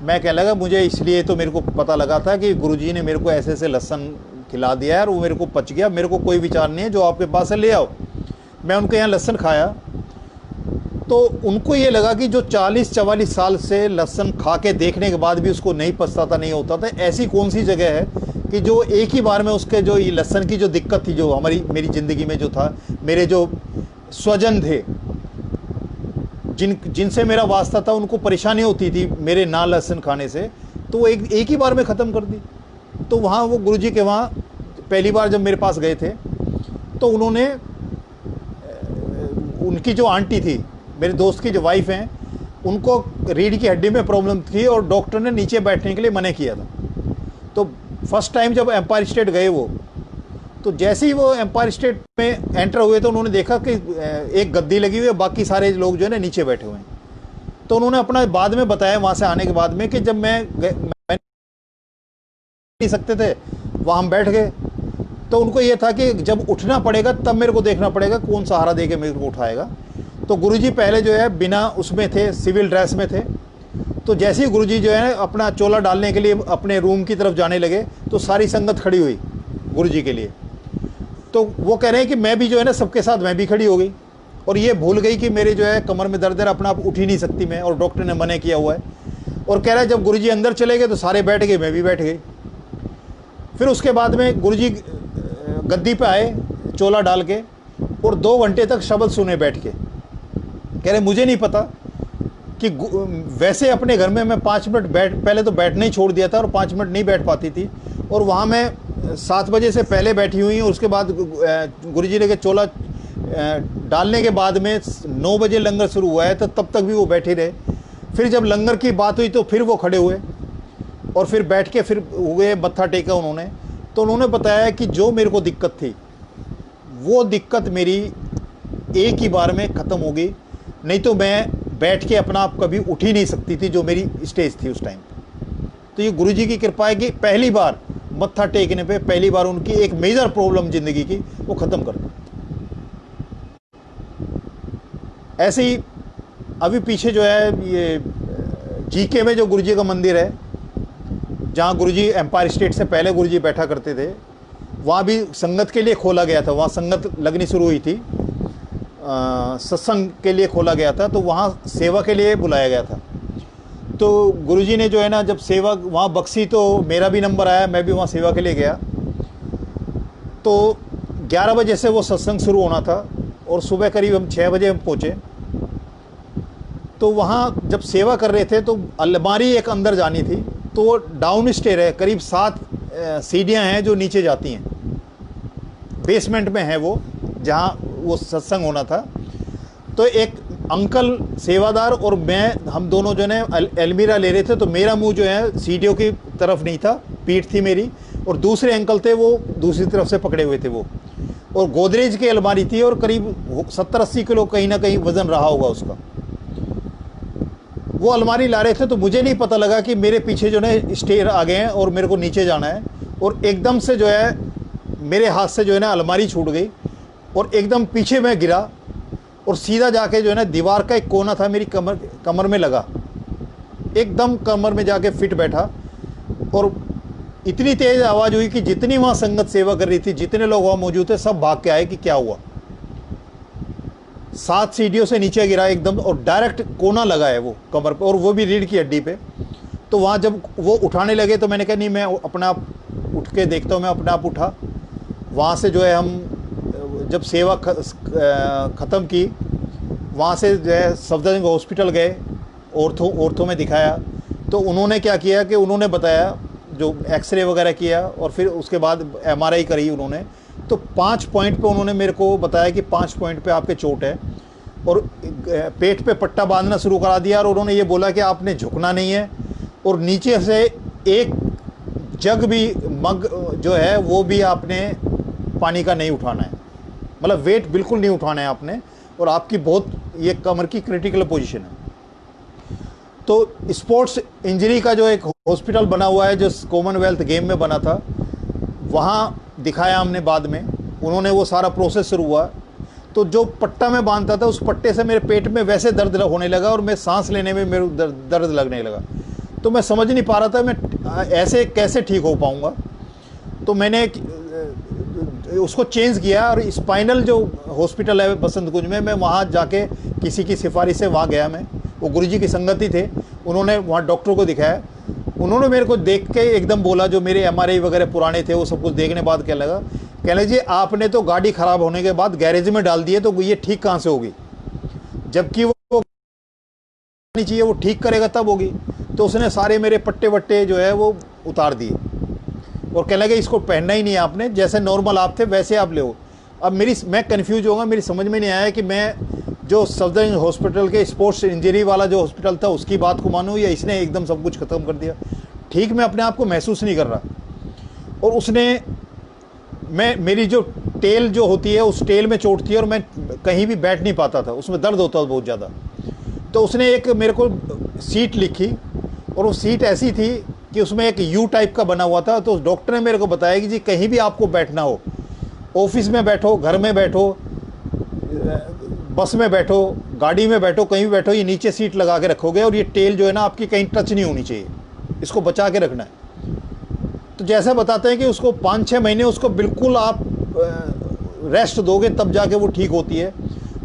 मैं कह लगा मुझे इसलिए तो मेरे को पता लगा था कि गुरुजी ने मेरे को ऐसे ऐसे लहसुन खिला दिया है और वो मेरे को पच गया, मेरे को कोई विचार नहीं है, जो आपके पास है ले आओ। मैं उनके यहाँ लहसुन खाया तो उनको ये लगा कि जो 40-44 साल से लहसुन खा के देखने के बाद भी उसको नहीं पचता था, नहीं होता था, ऐसी कौन सी जगह है कि जो एक ही बार में उसके जो ये लहसुन की जो दिक्कत थी, जो मेरी ज़िंदगी में जो था, मेरे जो स्वजन थे जिनसे मेरा वास्ता था, उनको परेशानी होती थी मेरे ना लहसुन खाने से, तो वो एक ही बार में ख़त्म कर दी। तो वहाँ वो गुरुजी के वहाँ पहली बार जब मेरे पास गए थे तो उन्होंने, उनकी जो आंटी थी, मेरे दोस्त की जो वाइफ हैं, उनको रीढ़ की हड्डी में प्रॉब्लम थी और डॉक्टर ने नीचे बैठने के लिए मना किया था। तो फर्स्ट टाइम जब एम्पायर स्टेट गए वो, तो जैसे ही वो एम्पायर स्टेट में एंटर हुए तो उन्होंने देखा कि एक गद्दी लगी हुई है, बाकी सारे लोग जो है ना नीचे बैठे हुए हैं। तो उन्होंने अपना बाद में बताया वहाँ से आने के बाद में कि जब मैं नहीं सकते थे वहाँ हम बैठ गए, तो उनको ये था कि जब उठना पड़ेगा तब मेरे को देखना पड़ेगा कौन सहारा दे के मेरे को उठाएगा। तो गुरुजी पहले जो है बिना उसमें थे, सिविल ड्रेस में थे। तो जैसे ही गुरुजी जो है अपना चोला डालने के लिए अपने रूम की तरफ जाने लगे तो सारी संगत खड़ी हुई गुरुजी के लिए। तो वो कह रहे हैं कि मैं भी जो है ना सबके साथ मैं भी खड़ी हो गई। और ये भूल गई कि मेरे जो है कमर में दर्द है, अपना आप उठ ही नहीं सकती मैं, और डॉक्टर ने मना किया हुआ है। और कह रहा है जब गुरुजी अंदर चले गए तो सारे बैठ गए, मैं भी बैठ गई। फिर उसके बाद में गुरुजी गद्दी पे आए चोला डाल के, और 2 घंटे तक शब्द सुने बैठ के। कह रहे मुझे नहीं पता कि वैसे अपने घर में मैं 5 मिनट पहले तो बैठना ही छोड़ दिया था, और 5 मिनट नहीं बैठ पाती थी, और वहाँ मैं 7 बजे से पहले बैठी हुई हूँ। उसके बाद गुरुजी ने के चोला डालने के बाद में 9 बजे लंगर शुरू हुआ है, तो तब तक भी वो बैठे रहे। फिर जब लंगर की बात हुई तो फिर वो खड़े हुए, और फिर बैठ के फिर हुए, मत्था टेका उन्होंने। तो उन्होंने बताया कि जो मेरे को दिक्कत थी वो दिक्कत मेरी एक ही बार में ख़त्म हो गई, नहीं तो मैं बैठ के अपना आप कभी उठ ही नहीं सकती थी, जो मेरी स्टेज थी उस टाइम। तो ये गुरुजी की कृपा है कि पहली बार मत्था टेकने पे पहली बार उनकी एक मेजर प्रॉब्लम ज़िंदगी की वो ख़त्म कर दी। ऐसे ही अभी पीछे जो है ये जीके में जो गुरुजी का मंदिर है, जहाँ गुरुजी एम्पायर स्टेट से पहले गुरुजी बैठा करते थे, वहाँ भी संगत के लिए खोला गया था। वहाँ संगत लगनी शुरू हुई थी, सत्संग के लिए खोला गया था, तो वहाँ सेवा के लिए बुलाया गया था। तो गुरुजी ने जो है ना, जब सेवा वहाँ बख्शी तो मेरा भी नंबर आया, मैं भी वहाँ सेवा के लिए गया। तो 11 बजे से वो सत्संग शुरू होना था, और सुबह करीब हम 6 बजे हम पहुँचे। तो वहाँ जब सेवा कर रहे थे तो अलमारी एक अंदर जानी थी, तो वो डाउन स्टेयर है, करीब 7 सीढ़ियाँ हैं जो नीचे जाती हैं, बेसमेंट में है वो, जहाँ वो सत्संग होना था। तो एक अंकल सेवादार और मैं, हम दोनों जो है अलमीरा ले रहे थे, तो मेरा मुंह जो है सीढ़ियों की तरफ नहीं था, पीठ थी मेरी, और दूसरे अंकल थे वो दूसरी तरफ से पकड़े हुए थे वो। और गोदरेज की अलमारी थी, और करीब 70-80 किलो कहीं ना कहीं वज़न रहा होगा उसका। वो अलमारी ला रहे थे, तो मुझे नहीं पता लगा कि मेरे पीछे जो है स्टेयर आ गए हैं और मेरे को नीचे जाना है, और एकदम से जो है मेरे हाथ से जो है ना अलमारी छूट गई, और एकदम पीछे मैं गिरा, और सीधा जाके जो है ना दीवार का एक कोना था मेरी कमर में लगा, एकदम कमर में जाके फिट बैठा। और इतनी तेज़ आवाज़ हुई कि जितनी वहाँ संगत सेवा कर रही थी, जितने लोग वहाँ मौजूद थे, सब भाग के आए कि क्या हुआ। 7 सीढ़ियों से नीचे गिरा एकदम, और डायरेक्ट कोना लगा है वो कमर पे, और वो भी रीढ़ की हड्डी पे। तो वहाँ जब वो उठाने लगे तो मैंने कहा नहीं, मैं अपने आप उठ के देखता हूँ। मैं अपने आप उठा। वहाँ से जो है हम जब सेवा ख़त्म की, वहाँ से जो है सफदरजंग हॉस्पिटल गए, ऑर्थो में दिखाया। तो उन्होंने क्या किया कि उन्होंने बताया, जो एक्सरे वगैरह किया, और फिर उसके बाद MRI करी उन्होंने। तो 5 पॉइंट पे उन्होंने मेरे को बताया कि 5 पॉइंट पे आपके चोट है, और पेट पे पट्टा बांधना शुरू करा दिया। और उन्होंने ये बोला कि आपने झुकना नहीं है, और नीचे से एक जग भी, मग जो है वो भी आपने पानी का नहीं उठाना है, मतलब वेट बिल्कुल नहीं उठाना है आपने, और आपकी बहुत ये कमर की क्रिटिकल पोजीशन है। तो स्पोर्ट्स इंजरी का जो एक हॉस्पिटल बना हुआ है, जो कॉमनवेल्थ गेम में बना था, वहाँ दिखाया हमने बाद में। उन्होंने वो सारा प्रोसेस शुरू हुआ, तो जो पट्टा मैं बांधता था उस पट्टे से मेरे पेट में वैसे दर्द होने लगा, और मैं सांस लेने में मेरे दर्द लगने लगा। तो मैं समझ नहीं पा रहा था मैं ऐसे कैसे ठीक हो पाऊँगा। तो मैंने उसको चेंज किया, और स्पाइनल जो हॉस्पिटल है बसंत कुंज में, मैं वहाँ जाके किसी की सिफारिश से वहाँ गया। मैं, वो गुरुजी की संगति थे, उन्होंने वहाँ डॉक्टर को दिखाया। उन्होंने मेरे को देख के एकदम बोला, जो मेरे MRI वगैरह पुराने थे वो सब कुछ देखने बाद क्या लगा, कहने जी आपने तो गाड़ी ख़राब होने के बाद गैरेज में डाल दिए, तो ये ठीक कहाँ से होगी, जबकि वो नहीं चाहिए, वो ठीक करेगा तब होगी। तो उसने सारे मेरे पट्टे वट्टे जो है वो उतार दिए, और कहने लगे इसको पहनना ही नहीं है आपने, जैसे नॉर्मल आप थे वैसे आप ले। अब मैं कन्फ्यूज होगा, मेरी समझ में नहीं आया कि मैं जो सफदरजंग हॉस्पिटल के स्पोर्ट्स इंजरी वाला जो हॉस्पिटल था उसकी बात को मानूं, या इसने एकदम सब कुछ ख़त्म कर दिया। ठीक मैं अपने आप को महसूस नहीं कर रहा, और उसने मेरी जो टेल जो होती है उस टेल में चोट थी, और मैं कहीं भी बैठ नहीं पाता था, उसमें दर्द होता था बहुत ज़्यादा। तो उसने एक मेरे को सीट लिखी, और वो सीट ऐसी थी कि उसमें एक U टाइप का बना हुआ था। तो उस डॉक्टर ने मेरे को बताया कि जी कहीं भी आपको बैठना हो, ऑफिस में बैठो, घर में बैठो, बस में बैठो, गाड़ी में बैठो, कहीं भी बैठो, ये नीचे सीट लगा के रखोगे, और ये टेल जो है ना आपकी कहीं टच नहीं होनी चाहिए, इसको बचा के रखना है। तो जैसा बताते हैं कि उसको 5-6 महीने उसको बिल्कुल आप रेस्ट दोगे तब जाके वो ठीक होती है।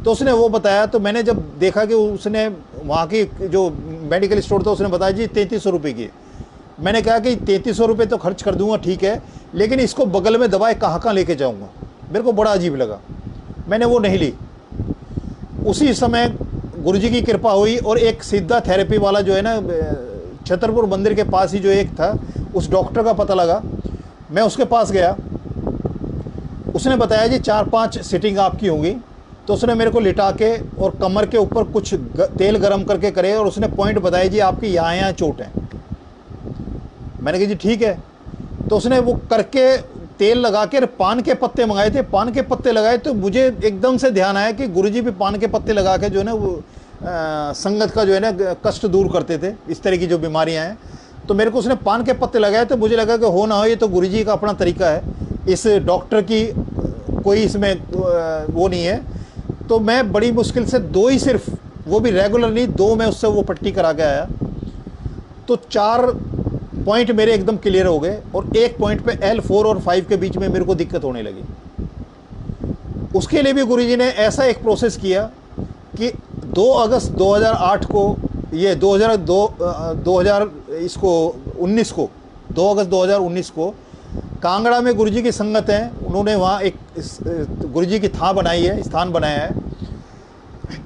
तो उसने वो बताया, तो मैंने जब देखा कि उसने वहाँ की जो मेडिकल स्टोर था उसने बताया जी 3300 रुपये की। मैंने कहा कि 3300 रुपये तो खर्च कर दूंगा, ठीक है, लेकिन इसको बगल में दवाई कहाँ लेके जाऊँगा। मेरे को बड़ा अजीब लगा, मैंने वो नहीं ली। उसी समय गुरुजी की कृपा हुई और एक सिद्धा थेरेपी वाला जो है ना, छतरपुर मंदिर के पास ही जो एक था, उस डॉक्टर का पता लगा। मैं उसके पास गया, उसने बताया जी 4-5 सिटिंग आपकी होंगी। तो उसने मेरे को लिटा के और कमर के ऊपर कुछ तेल गरम करके करे और उसने पॉइंट बताया जी आपकी यहाँ चोट है। मैंने कहा जी ठीक है। तो उसने वो करके तेल लगा के पान के पत्ते मंगाए थे, पान के पत्ते लगाए। तो मुझे एकदम से ध्यान आया कि गुरुजी भी पान के पत्ते लगा के जो है ना वो संगत का जो है ना कष्ट दूर करते थे, इस तरह की जो बीमारियां हैं। तो मेरे को उसने पान के पत्ते लगाए, तो मुझे लगा कि हो ना हो ये तो गुरुजी का अपना तरीका है, इस डॉक्टर की कोई इसमें वो नहीं है। तो मैं बड़ी मुश्किल से 2 ही, सिर्फ वो भी रेगुलर नहीं, 2 मैं उससे वो पट्टी करा के आया। तो 4 पॉइंट मेरे एकदम क्लियर हो गए और एक पॉइंट पे L4 और 5 के बीच में मेरे को दिक्कत होने लगी। उसके लिए भी गुरुजी ने ऐसा एक प्रोसेस किया कि 2 अगस्त 2008 को, ये 2019 को 2 अगस्त 2019 को कांगड़ा में गुरुजी की संगत है, उन्होंने वहाँ एक गुरुजी की स्थान बनाया है।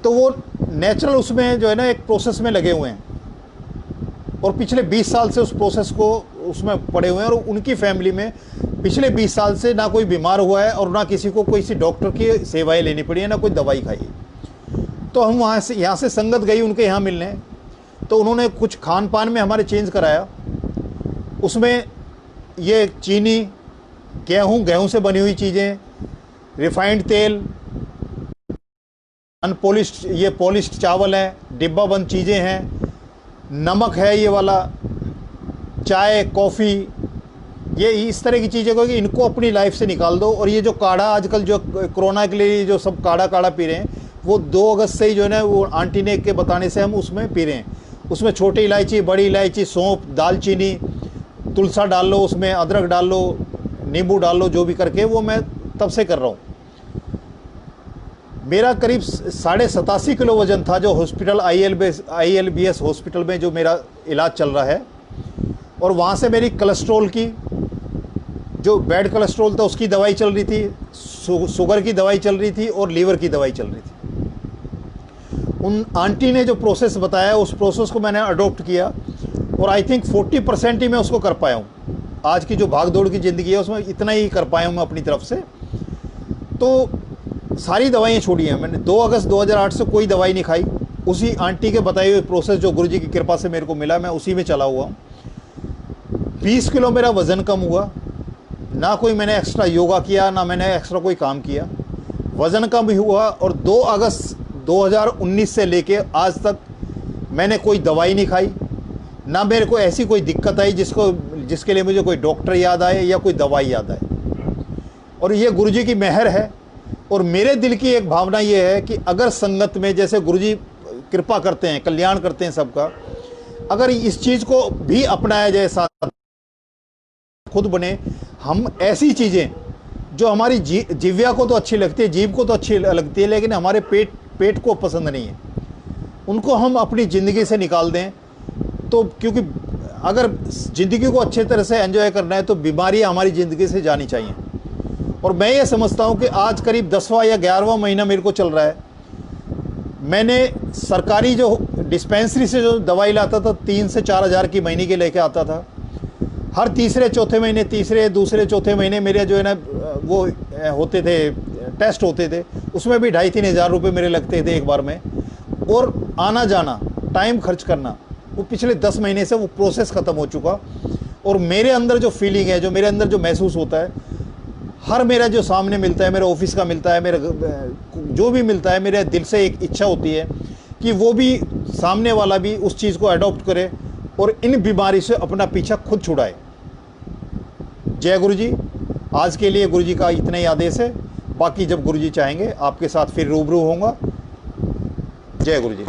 तो वो नेचुरल उसमें जो है ना एक प्रोसेस में लगे हुए हैं और पिछले 20 साल से उस प्रोसेस को उसमें पड़े हुए हैं। और उनकी फैमिली में पिछले 20 साल से ना कोई बीमार हुआ है और ना किसी को कोई सी डॉक्टर की सेवाएं लेनी पड़ी है, ना कोई दवाई खाई है। तो हम यहाँ से संगत गई उनके यहाँ मिलने। तो उन्होंने कुछ खान पान में हमारे चेंज कराया। उसमें ये चीनी, गेहूँ से बनी हुई चीज़ें, रिफाइंड तेल, अनपॉलिश्ड ये पॉलिश्ड चावल है, डिब्बा बंद चीज़ें हैं, नमक है ये वाला, चाय कॉफ़ी, ये इस तरह की चीज़ें को कि इनको अपनी लाइफ से निकाल दो। और ये जो काढ़ा आजकल जो कोरोना के लिए जो सब काढ़ा पी रहे हैं, वो 2 अगस्त से ही जो है ना वो आंटी ने के बताने से हम उसमें पी रहे हैं। उसमें छोटी इलायची, बड़ी इलायची, सौंफ, दालचीनी, तुलसा डाल लो, उसमें अदरक डाल लो, नींबू डाल लो, जो भी करके वो मैं तब से कर रहा हूँ। मेरा करीब 87.5 किलो वज़न था, जो हॉस्पिटल ILBS हॉस्पिटल में जो मेरा इलाज चल रहा है। और वहाँ से मेरी कोलेस्ट्रॉल की, जो बैड कोलेस्ट्रॉल था उसकी दवाई चल रही थी, शुगर की दवाई चल रही थी और लीवर की दवाई चल रही थी। उन आंटी ने जो प्रोसेस बताया उस प्रोसेस को मैंने अडॉप्ट किया और आई थिंक 40% ही मैं उसको कर पाया हूँ। आज की जो भाग दौड़ की ज़िंदगी है उसमें इतना ही कर पाया हूँ मैं अपनी तरफ से। तो सारी दवाइयाँ छोड़ी हैं मैंने। 2 अगस्त 2008 से कोई दवाई नहीं खाई। उसी आंटी के बताए हुए प्रोसेस जो गुरुजी की कृपा से मेरे को मिला, मैं उसी में चला हुआ हूँ। 20 किलो मेरा वज़न कम हुआ। ना कोई मैंने एक्स्ट्रा योगा किया, ना मैंने एक्स्ट्रा कोई काम किया, वज़न कम ही हुआ। और 2 अगस्त 2019 से लेके आज तक मैंने कोई दवाई नहीं खाई, ना मेरे को ऐसी कोई दिक्कत आई जिसके लिए मुझे कोई डॉक्टर याद आए या कोई दवाई याद आए। और ये गुरुजी की मेहर है। और मेरे दिल की एक भावना ये है कि अगर संगत में जैसे गुरुजी कृपा करते हैं, कल्याण करते हैं सबका, अगर इस चीज़ को भी अपनाया जाए, साथ खुद बने हम, ऐसी चीज़ें जो हमारी जीव्या को तो अच्छी लगती है, जीव को तो अच्छी लगती है, लेकिन हमारे पेट को पसंद नहीं है, उनको हम अपनी ज़िंदगी से निकाल दें। तो क्योंकि अगर ज़िंदगी को अच्छे तरह से एंजॉय करना है तो बीमारियां हमारी ज़िंदगी से जानी चाहिए। और मैं ये समझता हूँ कि आज करीब 10वां या 11वां महीना मेरे को चल रहा है। मैंने सरकारी जो डिस्पेंसरी से जो दवाई लाता था 3 से 4 हज़ार की महीने के लेके आता था। हर तीसरे चौथे महीने, दूसरे चौथे महीने मेरे जो है ना वो होते थे, टेस्ट होते थे, उसमें भी 2,5-3 हज़ार रुपये मेरे लगते थे एक बार में। और आना जाना, टाइम खर्च करना, वो पिछले 10 महीने से वो प्रोसेस ख़त्म हो चुका। और मेरे अंदर जो फीलिंग है, जो मेरे अंदर जो महसूस होता है, हर मेरा जो सामने मिलता है, मेरे ऑफिस का मिलता है, मेरा जो भी मिलता है, मेरे दिल से एक इच्छा होती है कि वो भी सामने वाला भी उस चीज़ को अडॉप्ट करे और इन बीमारी से अपना पीछा खुद छुड़ाए। जय गुरु जी। आज के लिए गुरु जी का इतना ही आदेश है। बाकी जब गुरु जी चाहेंगे आपके साथ फिर रूबरू होऊंगा। जय गुरु जी।